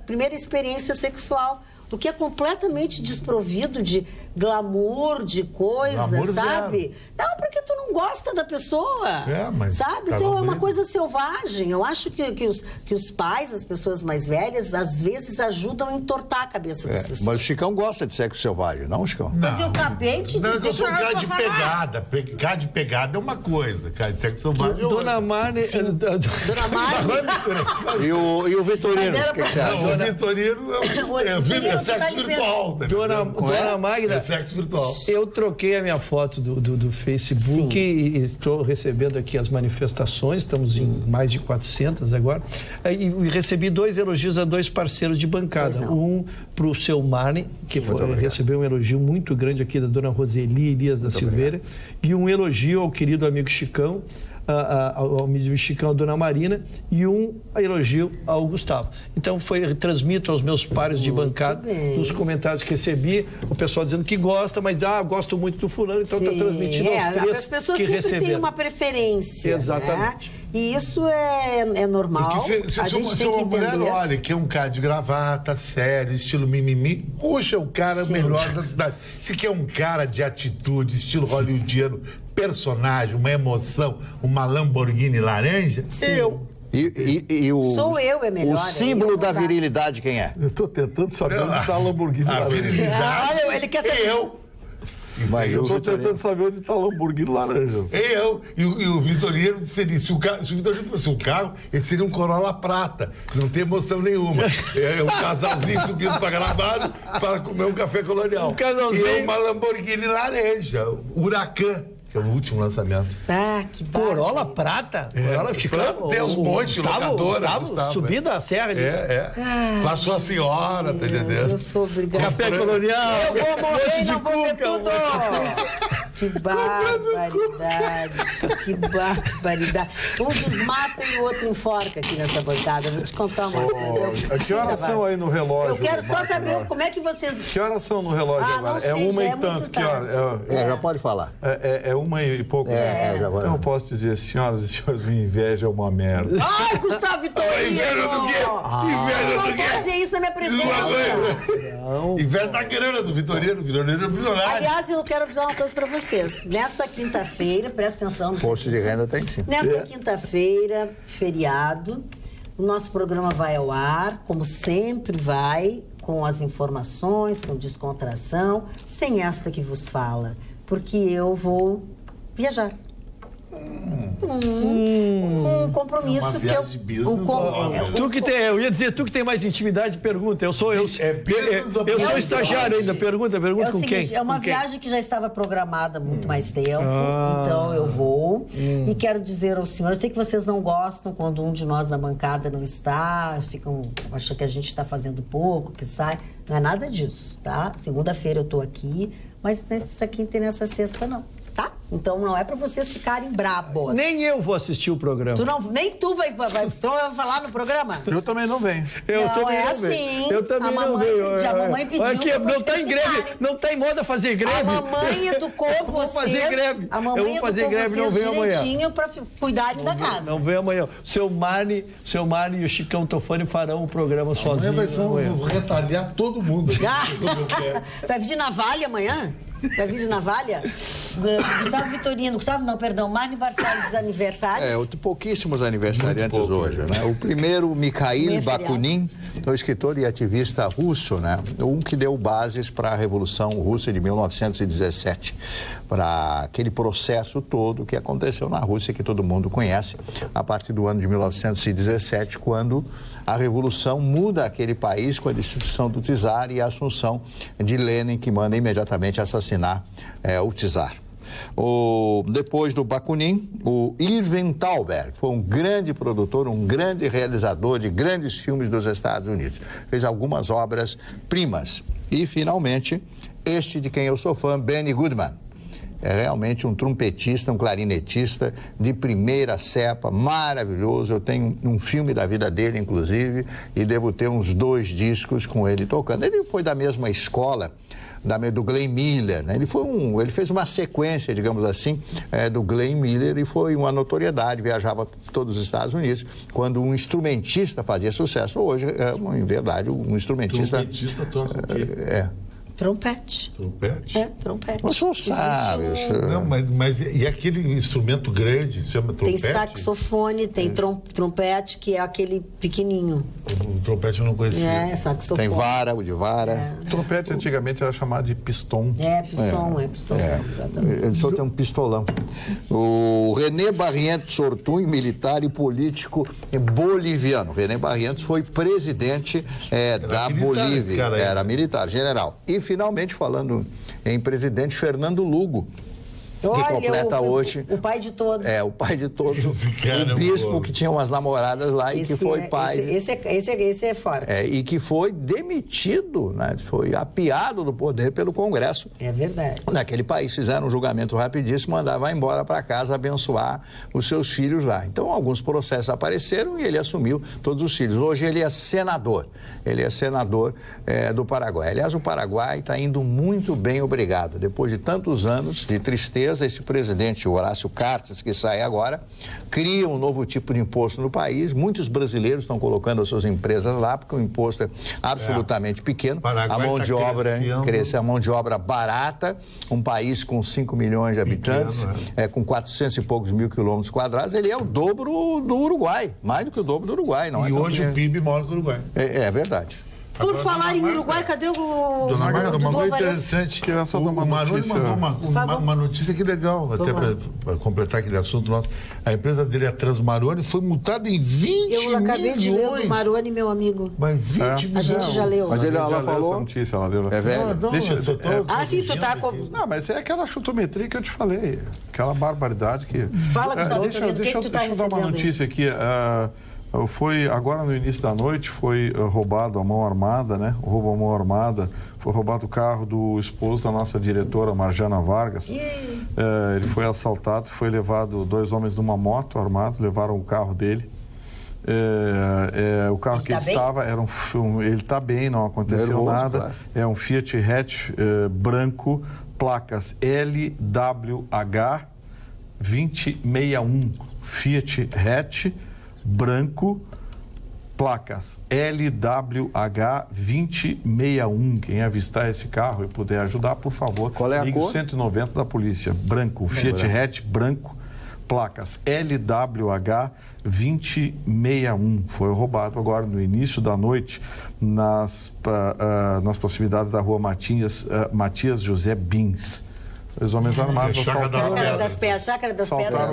primeira experiência sexual. O que é completamente desprovido de glamour, de coisa, sabe? Zero. Não, porque tu não gosta da pessoa, mas sabe? Então é uma coisa selvagem. Eu acho que os pais, as pessoas mais velhas, às vezes ajudam a entortar a cabeça das pessoas. Mas o Chicão gosta de sexo selvagem, não, Chicão? Mas eu acabei de dizer eu sou um cara de pegada. Cara de pegada é uma coisa, cara de sexo selvagem é outra. Dona Marne... Dona Marne... E o Vitorino, o que você acha? O Vitorino é sexo virtual. Dona Magda, é sexo virtual. Eu troquei a minha foto do Facebook e estou recebendo aqui as manifestações, estamos em mais de 400 agora, e recebi 2 elogios a 2 parceiros de bancada. Um para o seu Marne, que recebeu um elogio muito grande aqui da dona Roseli Elias da Silveira, e um elogio ao querido amigo Chicão, ao Chicão, a Dona Marina, e um elogio ao Gustavo. Então, transmito aos meus pares de bancada, nos comentários que recebi, o pessoal dizendo que gosta, mas gosto muito do fulano, então está transmitindo aos três as pessoas que sempre receberam. têm uma preferência. Exatamente. Né? E isso é normal. A gente tem que entender. Mulher olha que é um cara de gravata, sério, estilo mimimi, puxa, o cara melhor da cidade. Se quer um cara de atitude, estilo hollywoodiano, personagem, uma emoção, uma Lamborghini laranja, eu. Sou eu, é melhor. O símbolo da virilidade, quem é? Eu estou tentando saber onde está a Lamborghini laranja. Virilidade, olha, ele quer saber. Eu estou tentando saber onde está a Lamborghini laranja. E o Vitorino seria, se o Vitorino fosse um carro, ele seria um Corolla prata. Não tem emoção nenhuma. É um casalzinho subindo para Gramado para comer um café colonial. Um casalzinho. E uma Lamborghini laranja, Huracan, que é o último lançamento. Que Corolla prata? Corolla Chicão? Tem os montes, locadora. Gustavo, subindo a serra ali. Com a sua senhora, tá entendendo? Eu sou obrigada. Café colonial. Eu vou morrer, não vou ver tudo. Que barbaridade. Que barbaridade. Um desmata e o outro enforca aqui nessa bancada. Vou te contar uma coisa. Que horas são aí no relógio? Eu quero só saber como é que vocês... Que horas são no relógio agora? Não sei, é uma já e é tanto. muito Que hora? Já pode falar. É uma e pouco. Já agora. Então eu posso dizer, senhoras e senhores, minha inveja é uma merda. Ai, Gustavo Vitorino! Inveja do quê? Inveja do Não quê? pode dizer isso na minha presença. Inveja da grana do Vitorino. O Vitorino é milionário. Aliás, eu quero avisar uma coisa pra vocês. Nesta quinta-feira, presta atenção. Posto de renda tem sim. Nesta quinta-feira, feriado, o nosso programa vai ao ar, como sempre vai, com as informações, com descontração, sem esta que vos fala, porque eu vou viajar. Um compromisso Uma que viagem de business, Eu ia dizer, tu que tem mais intimidade, pergunta. Eu sou estagiário ainda. Pergunta com seguinte, quem? É uma viagem que já estava programada há muito mais tempo, então eu vou. E quero dizer aos senhores, eu sei que vocês não gostam quando um de nós da bancada não está, acham que a gente está fazendo pouco, que sai. Não é nada disso, tá? Segunda-feira eu tô aqui, mas nessa quinta e nessa sexta não. Tá? Então não é pra vocês ficarem brabos. Nem eu vou assistir o programa. Nem tu vai falar no programa? Eu também não venho. Eu também não assim. Eu também não venho. A mamãe pediu. Aqui, não tá em greve. Não tá em moda fazer greve. A mamãe educou vocês. Eu vou fazer greve. Eu vou fazer greve, não venho amanhã. Direitinho pra cuidarem da casa. Não venho amanhã. Seu Marne e o Chicão Tofani farão o programa sozinhos. Vai retalhar todo mundo. Vai vir de navalha amanhã? Vai vir de navalha? Gustavo Vitorino. Marne Barcelos de aniversários. Pouquíssimos aniversariantes hoje, né? O primeiro, Mikhail Bakunin, escritor e ativista russo, né? Um que deu bases para a Revolução Russa de 1917, para aquele processo todo que aconteceu na Rússia, que todo mundo conhece, a partir do ano de 1917, quando a Revolução muda aquele país com a destituição do czar e a assunção de Lenin, que manda imediatamente assassinar o czar. Depois do Bakunin, o Irving Thalberg foi um grande produtor, um grande realizador de grandes filmes dos Estados Unidos. Fez algumas obras primas. E, finalmente, este de quem eu sou fã, Benny Goodman. É realmente um trompetista, um clarinetista de primeira cepa, maravilhoso. Eu tenho um filme da vida dele, inclusive, e devo ter uns 2 discos com ele tocando. Ele foi da mesma escola do Glenn Miller, né? Ele fez uma sequência, digamos assim, do Glenn Miller e foi uma notoriedade, viajava por todos os Estados Unidos. Quando um instrumentista fazia sucesso, hoje, em verdade, um instrumentista... Trompetista toca o quê? Trompete. Trompete? Trompete. Mas você sabe. Não, mas e aquele instrumento grande, se chama trompete? Tem saxofone, tem trompete, que é aquele pequenininho. O trompete eu não conhecia. Saxofone. Tem vara, o de vara. Trompete antigamente era chamado de piston. Piston, exatamente. Ele só tem um pistolão. O René Barrientos Ortun, militar e político boliviano. René Barrientos foi presidente da Bolívia. Era militar, general. E, finalmente, falando em presidente, Fernando Lugo. que completa hoje... O pai de todos. O pai de todos. O bispo que tinha umas namoradas lá e que foi pai... Esse é forte. E que foi demitido, né? Foi apiado do poder pelo Congresso. É verdade. Naquele país fizeram um julgamento rapidíssimo, mandava embora para casa abençoar os seus filhos lá. Então, alguns processos apareceram e ele assumiu todos os filhos. Hoje ele é senador. Ele é senador do Paraguai. Aliás, o Paraguai está indo muito bem, obrigado. Depois de tantos anos de tristeza, esse presidente, Horácio Cartes, que sai agora, cria um novo tipo de imposto no país. Muitos brasileiros estão colocando as suas empresas lá, porque o imposto é absolutamente pequeno. A mão de obra cresce, a mão de obra barata, um país com 5 milhões de habitantes, com 400 e poucos mil quilômetros quadrados, ele é o dobro do Uruguai, mais do que o dobro do Uruguai. Não e hoje o PIB maior que o Uruguai. É verdade. Por falar em Uruguai, cadê o... Dona Marta, uma coisa interessante, que era só dar uma notícia. Uma notícia que legal, até para completar aquele assunto nosso. A empresa dele, a Transmaroni, foi multada em 20 milhões. Eu acabei de ler do Maroni, meu amigo. Mas 20 milhões. A gente já leu. Mas ela falou essa notícia, ela deu. É velho? Sim, tu tá com... Não, mas é aquela chutometria que eu te falei. Aquela barbaridade que... Fala, Gustavo, deixa eu dar uma notícia aqui. Foi agora no início da noite, foi roubado a mão armada, né? O roubo à mão armada, foi roubado o carro do esposo da nossa diretora, Marjana Vargas. Ele foi assaltado, foi levado 2 homens numa moto armados, levaram o carro dele. O carro que ele estava era ele está bem, não aconteceu nervoso, nada. Claro. É um Fiat Hatch branco, placas LWH 2061. Fiat Hatch branco, placas LWH 2061. Quem avistar esse carro e puder ajudar, por favor, qual é a ligue cor? 190 da polícia. Branco, Fiat Hatch branco, placas LWH 2061. Foi roubado agora no início da noite nas proximidades da rua Matias José Bins. Os homens armados assaltaram Chácara das Pedras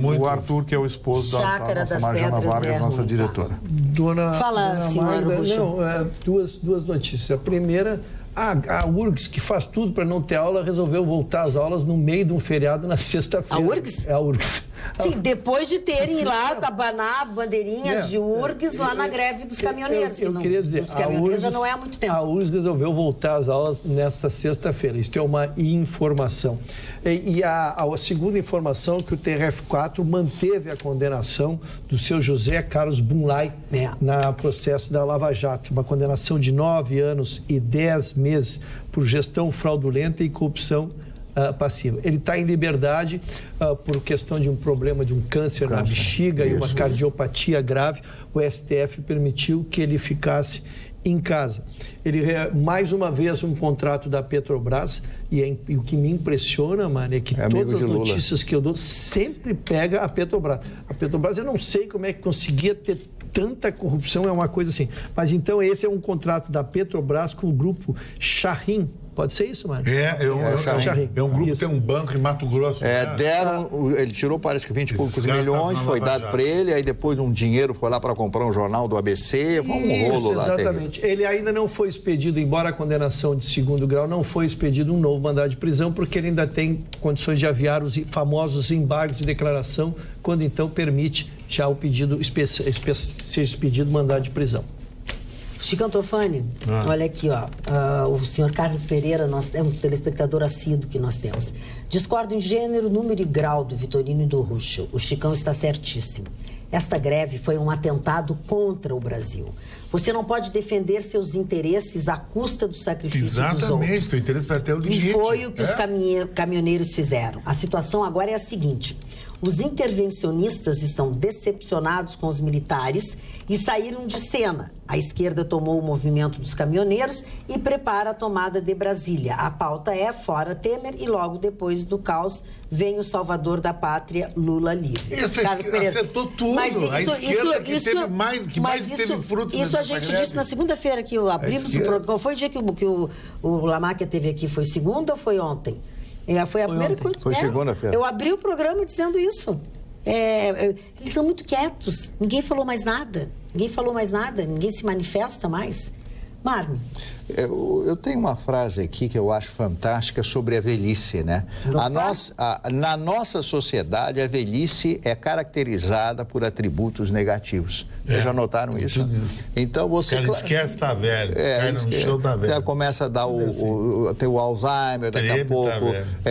o Arthur, que é o esposo da nossa Marjana Vargas, nossa diretora. Fala, senhor Ruxo. Duas notícias. A primeira, a URGS, que faz tudo para não ter aula, resolveu voltar às aulas no meio de um feriado na sexta-feira. A URGS? É a URGS. Sim, depois de terem lá abanar bandeirinhas de URGS lá na greve dos caminhoneiros. Eu queria dizer, dos caminhoneiros já não é há muito tempo. A URGS resolveu voltar às aulas nesta sexta-feira. Isso é uma informação. E a segunda informação é que o TRF4 manteve a condenação do seu José Carlos Bunlai no processo da Lava Jato. Uma condenação de 9 anos e 10 meses por gestão fraudulenta e corrupção passiva. Ele está em liberdade por questão de um problema de um câncer na bexiga e uma cardiopatia grave. O STF permitiu que ele ficasse em casa. Ele, mais uma vez, um contrato da Petrobras, e o que me impressiona, mano, é que todas as notícias que eu dou sempre pega a Petrobras. A Petrobras, eu não sei como é que conseguia ter tanta corrupção, é uma coisa assim. Mas então esse é um contrato da Petrobras com o grupo Charrim. Pode ser isso, mano? É um grupo que tem um banco em Mato Grosso. Ele tirou, parece que 20 e poucos milhões, foi dado para ele, aí depois um dinheiro foi lá para comprar um jornal do ABC, foi um rolo lá. Exatamente. Ele ainda não foi expedido, embora a condenação de 2º grau, não foi expedido um novo mandado de prisão, porque ele ainda tem condições de aviar os famosos embargos de declaração, quando então permite já o pedido, ser expedido mandado de prisão. Chicão Tofani, olha aqui, o senhor Carlos Pereira é um telespectador assíduo que nós temos. Discordo em gênero, número e grau do Vitorino e do Ruxo. O Chicão está certíssimo. Esta greve foi um atentado contra o Brasil. Você não pode defender seus interesses à custa do sacrifício dos outros. Exatamente, seu interesse vai até o limite. E foi o que os caminhoneiros fizeram. A situação agora é a seguinte: os intervencionistas estão decepcionados com os militares e saíram de cena. A esquerda tomou o movimento dos caminhoneiros e prepara a tomada de Brasília. A pauta é fora Temer e logo depois do caos vem o salvador da pátria, Lula livre. Carlos Pereira acertou tudo. Mas mais teve frutos. Isso a gente disse na segunda-feira que abrimos o programa. Qual foi o dia que o Lamáquia teve aqui? Foi segunda ou foi ontem? Foi a primeira coisa. Foi segunda-feira. Eu abri o programa dizendo isso. Eles estão muito quietos. Ninguém falou mais nada. Ninguém se manifesta mais. Marne. Eu tenho uma frase aqui que eu acho fantástica sobre a velhice, né? Na nossa sociedade, a velhice é caracterizada por atributos negativos. Vocês já notaram isso? Então você... O cara esquece que tá velho. Cai no chão, tá velho. Começa a dar tem o Alzheimer,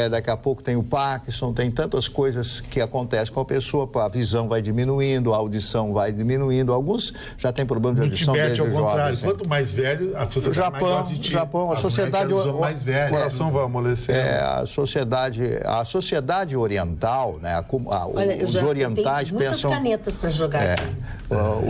daqui a pouco tem o Parkinson, tem tantas coisas que acontecem com a pessoa, a visão vai diminuindo, a audição vai diminuindo. Alguns já têm problema de audição desde jovens. Ao contrário, quanto mais velho, a sociedade Japão, a sociedade mais velha. O coração vai amolecer. A sociedade oriental, né? Os orientais pensam. Muitas canetas para jogar aqui.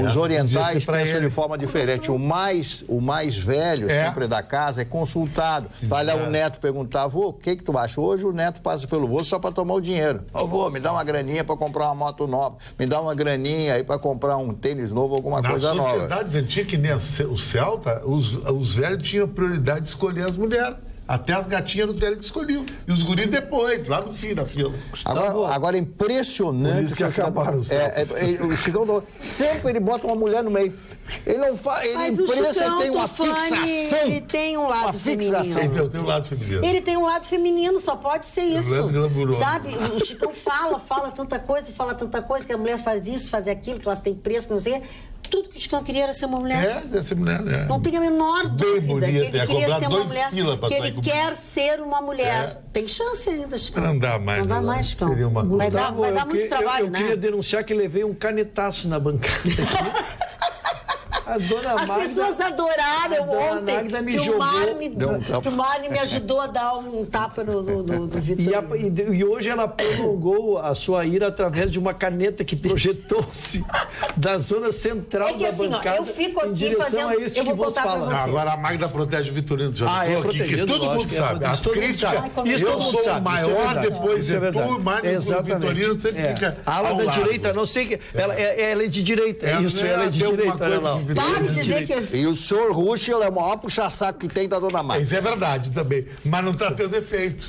Os orientais pensam de forma diferente. O mais velho sempre da casa é consultado. Vai lá o neto perguntar, avô, o que tu acha? Hoje o neto passa pelo vô só para tomar o dinheiro. Avô, me dá uma graninha para comprar uma moto nova. Me dá uma graninha aí para comprar um tênis novo, alguma coisa nova. Nas sociedades antigas, que nem o Celta, os velhos tinham prioridade de escolher as mulheres. Até as gatinhas eram velhos que escolhiam. E os guris depois, lá no fim da fila. Agora é impressionante. Que acabaram o Chicão sempre ele bota uma mulher no meio. Ele não faz. Mas ele o Chicão tem uma fixação. Ele tem um lado feminino. Ele tem um lado feminino. Ele tem um lado feminino, só pode ser isso. Glamuroso. Sabe? O Chicão fala tanta coisa, que a mulher faz isso, faz aquilo, que elas têm preço, que não sei. Tudo que o Chicão queria era ser uma mulher. Ser mulher, Não tem a menor dúvida bonita, que ele queria ser uma mulher. Que ele quer ser uma mulher. Tem chance ainda, Chicão. Não dá mais. Não dá mais, Chicão. Vai dar muito trabalho, né? Eu queria denunciar que levei um canetaço na bancada. As pessoas adoraram ontem que o Marne me ajudou a dar um tapa no Vitorino. E hoje ela prolongou a sua ira através de uma caneta que projetou-se da zona central da bancada. Eu fico aqui fazendo... Eu vou contar pra vocês. Agora a Magda protege o Vitorino. Que todo mundo sabe. As críticas... Eu sou o maior, depois é tu, o Marne, o Vitorino sempre fica a ala da direita, não sei que... Ela é de direita. Isso, ela é de direita. Pare de dizer que E o senhor Ruschel é o maior puxa-saco que tem da dona Magda. Isso é verdade também. Mas não está tendo efeito.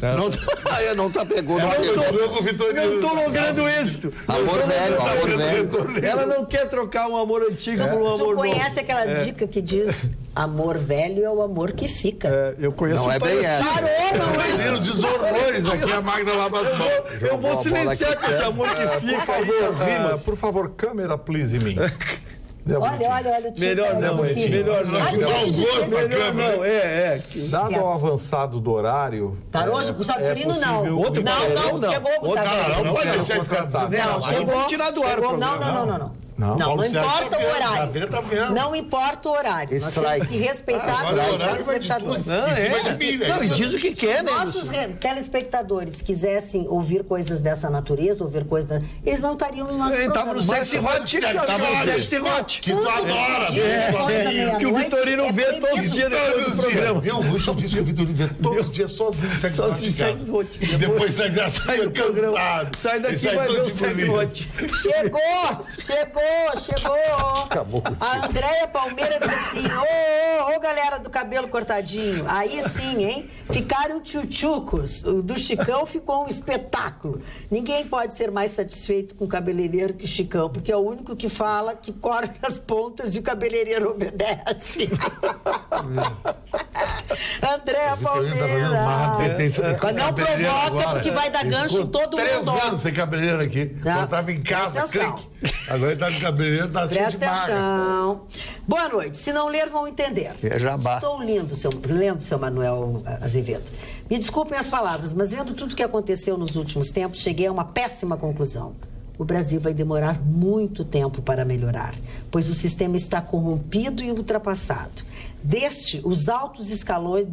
Não tá pegando. Não estou logrando êxito. Amor velho. Ela não quer trocar um amor antigo por um amor novo. Tu conhece aquela dica que diz amor velho é o amor que fica? Eu conheço. Não é bem essa. Parou, diz horrores aqui a Magda lava as mãos. Eu vou silenciar com esse amor que fica. Por favor, câmera, please, em mim. Olha, o melhor não, melhor não. Dado o avançado do horário... Parou, Gustavo Vitorino não. Não. Chegou, Gustavo. Não pode deixar ficar. Não, chegou. Tirar do ar. Não importa o horário. Não importa o horário. Nós temos que respeitar os telespectadores. Não, e diz o que quer, né? Se nossos telespectadores quisessem ouvir coisas dessa natureza, eles não estariam no nosso programa. Estavam no Sexy Hot. Que tu adora. Que o Vitorino vê todos os dias depois do programa. Viu? O Ruschel disse que o Vitorino vê todos os dias sozinho Sexy Hot. Depois sai cansado. Sai daqui e vai ver o Sexy Hot. Chegou. Acabou. A Andréia Palmeira diz assim, ô galera do cabelo cortadinho, aí sim, hein? Ficaram tchutchucos. O do Chicão ficou um espetáculo. Ninguém pode ser mais satisfeito com o cabeleireiro que o Chicão, porque é o único que fala, que corta as pontas e o cabeleireiro obedece. Andréia Palmeira. Não provoca, porque vai dar gancho em todo mundo. 3 anos sem cabeleireiro aqui. Eu estava em casa, agora ele tá com cabeleireiro, tá cheio de atenção. Boa noite. Se não ler, vão entender. Estou lendo seu Manuel Azevedo. Me desculpem as palavras, mas vendo tudo o que aconteceu nos últimos tempos, cheguei a uma péssima conclusão. O Brasil vai demorar muito tempo para melhorar, pois o sistema está corrompido e ultrapassado. Desde os altos escalões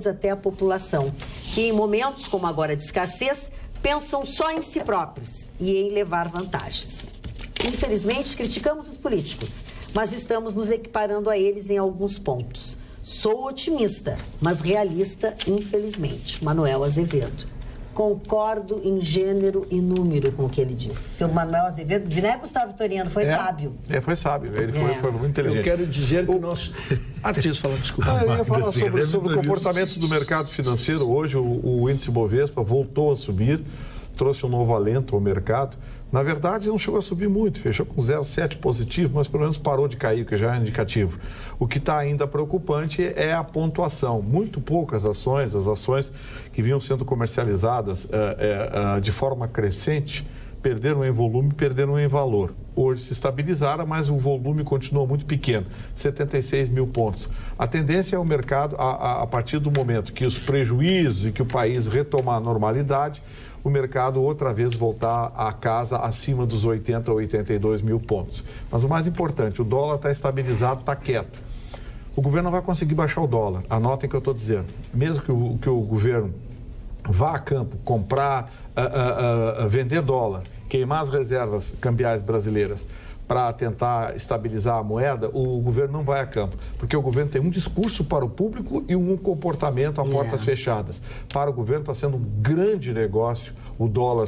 até a população, que em momentos como agora de escassez, pensam só em si próprios e em levar vantagens. Infelizmente, criticamos os políticos, mas estamos nos equiparando a eles em alguns pontos. Sou otimista, mas realista, infelizmente. Manuel Azevedo. Concordo em gênero e número com o que ele disse. Seu Manuel Azevedo, não é Gustavo Vitorino, foi sábio. Foi sábio, ele foi muito inteligente. Eu quero dizer que o nosso... desculpa. Eu ia falar sobre o comportamento do mercado financeiro. Hoje o índice Bovespa voltou a subir. trouxe um novo alento ao mercado. Na verdade, não chegou a subir muito, fechou com 0,7 positivo, mas pelo menos parou de cair, o que já é indicativo. O que está ainda preocupante é a pontuação. Muito poucas ações, as ações que vinham sendo comercializadas de forma crescente, perderam em volume, perderam em valor. Hoje se estabilizaram, mas o volume continua muito pequeno, 76 mil pontos. A tendência é o mercado, a partir do momento que os prejuízos e que o país retomar a normalidade, o mercado outra vez voltar a casa acima dos 80 a 82 mil pontos. Mas o mais importante, o dólar está estabilizado, está quieto. O governo não vai conseguir baixar o dólar. Anotem o que eu estou dizendo. Mesmo que o governo vá a campo, comprar, vender dólar, queimar as reservas cambiais brasileiras para tentar estabilizar a moeda, o governo não vai a campo, porque o governo tem um discurso para o público e um comportamento a portas fechadas. Para o governo está sendo um grande negócio o dólar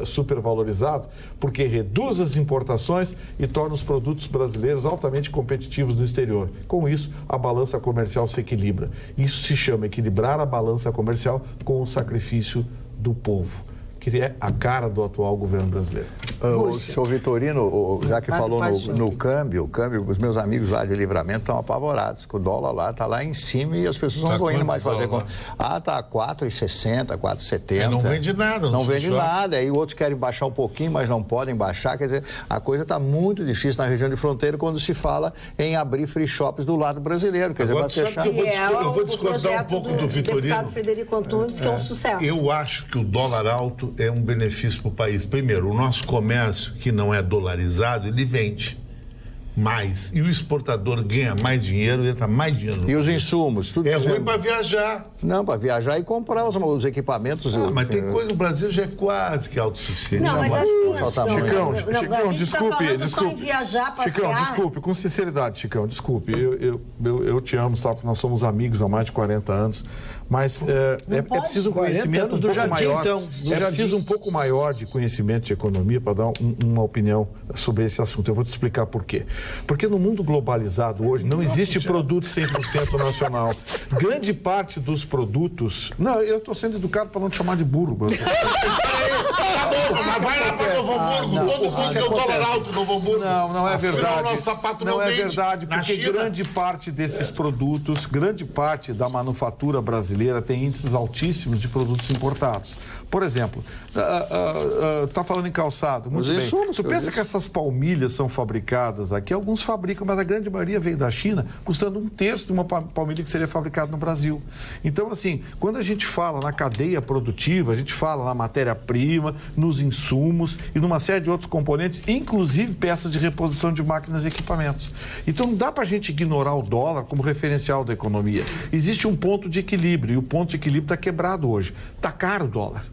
supervalorizado, porque reduz as importações e torna os produtos brasileiros altamente competitivos no exterior. Com isso, a balança comercial se equilibra. Isso se chama equilibrar a balança comercial com o sacrifício do povo, que é a cara do atual governo brasileiro. O senhor Vitorino, já que falou no câmbio, os meus amigos lá de Livramento estão apavorados, que o dólar lá está lá em cima e as pessoas não vão indo mais fazer conta. Está 4,60, 4,70. Não vende nada. Não vende nada, aí outros querem baixar um pouquinho, mas não podem baixar, quer dizer, a coisa está muito difícil na região de fronteira quando se fala em abrir free shops do lado brasileiro, quer dizer, vai fechar. Eu vou discordar um pouco do Vitorino. O deputado Frederico Antunes, que é um sucesso. Eu acho que o dólar alto é um benefício para o país. Primeiro, o nosso comércio, que não é dolarizado, ele vende mais. E o exportador ganha mais dinheiro, entra mais dinheiro. E os insumos? Tudo ruim para viajar. Não, para viajar e comprar os equipamentos. Mas tem coisa, o Brasil já é quase que autossuficiente. Não, mas assim... Chicão, desculpe. Viajar, passear. Chicão, desculpe, com sinceridade, Chicão, desculpe. Eu te amo, sabe, nós somos amigos há mais de 40 anos. Mas é preciso um conhecimento um pouco maior. É preciso um pouco maior de conhecimento de economia para dar uma opinião sobre esse assunto. Eu vou te explicar por quê. Porque no mundo globalizado hoje não existe produto 100% nacional. Grande parte dos produtos... Não, eu estou sendo educado para não te chamar de burro. Mas vai lá para Novo Hamburgo, todo mundo tem o dólar alto no Novo Hamburgo. Não é verdade. O nosso sapato não vende. É verdade, porque grande parte desses produtos, grande parte da manufatura brasileira tem índices altíssimos de produtos importados. Por exemplo, está falando em calçado, muito bem. Tu pensa que essas palmilhas são fabricadas aqui? Alguns fabricam, mas a grande maioria veio da China, custando 1/3 de uma palmilha que seria fabricada no Brasil. Então, assim, quando a gente fala na cadeia produtiva, a gente fala na matéria-prima, nos insumos e numa série de outros componentes, inclusive peças de reposição de máquinas e equipamentos. Então, não dá para a gente ignorar o dólar como referencial da economia. Existe um ponto de equilíbrio, e o ponto de equilíbrio está quebrado hoje. Está caro o dólar.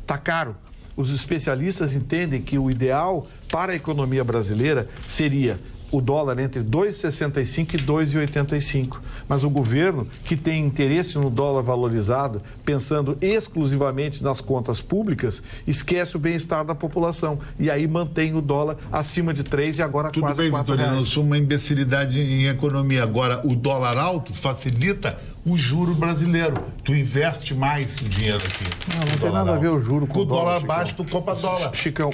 Está caro. Os especialistas entendem que o ideal para a economia brasileira seria o dólar entre 2,65 e 2,85. Mas o governo, que tem interesse no dólar valorizado, pensando exclusivamente nas contas públicas, esquece o bem-estar da população. E aí mantém o dólar acima de 3 e agora tudo quase bem, 4 Vitorino, reais. eu sou uma imbecilidade em economia. Agora, o dólar alto facilita o juro brasileiro. Tu investe mais o dinheiro aqui. Não tem nada a ver o juro com o dólar Chicão. baixo, tu compra dólar. Chicão,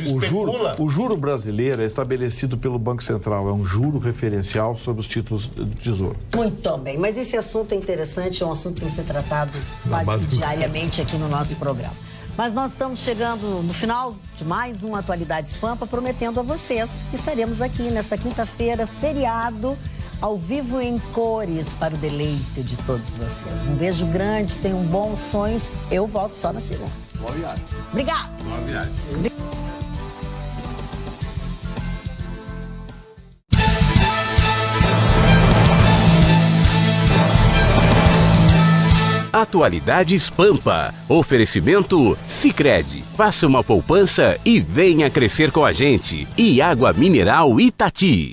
o juro brasileiro é estabelecido pelo Banco Central. É um juro referencial sobre os títulos do Tesouro. Muito bem, mas esse assunto é interessante, é um assunto que tem que ser tratado quase diariamente aqui no nosso programa. Mas nós estamos chegando no final de mais uma Atualidades Pampa, prometendo a vocês que estaremos aqui nesta quinta-feira, feriado, ao vivo em cores, para o deleite de todos vocês. Um beijo grande, tenham bons sonhos. Eu volto só na segunda. Boa viagem. Obrigada. Boa viagem. Atualidades Pampa. Oferecimento Sicredi. Faça uma poupança e venha crescer com a gente. E água mineral Itati.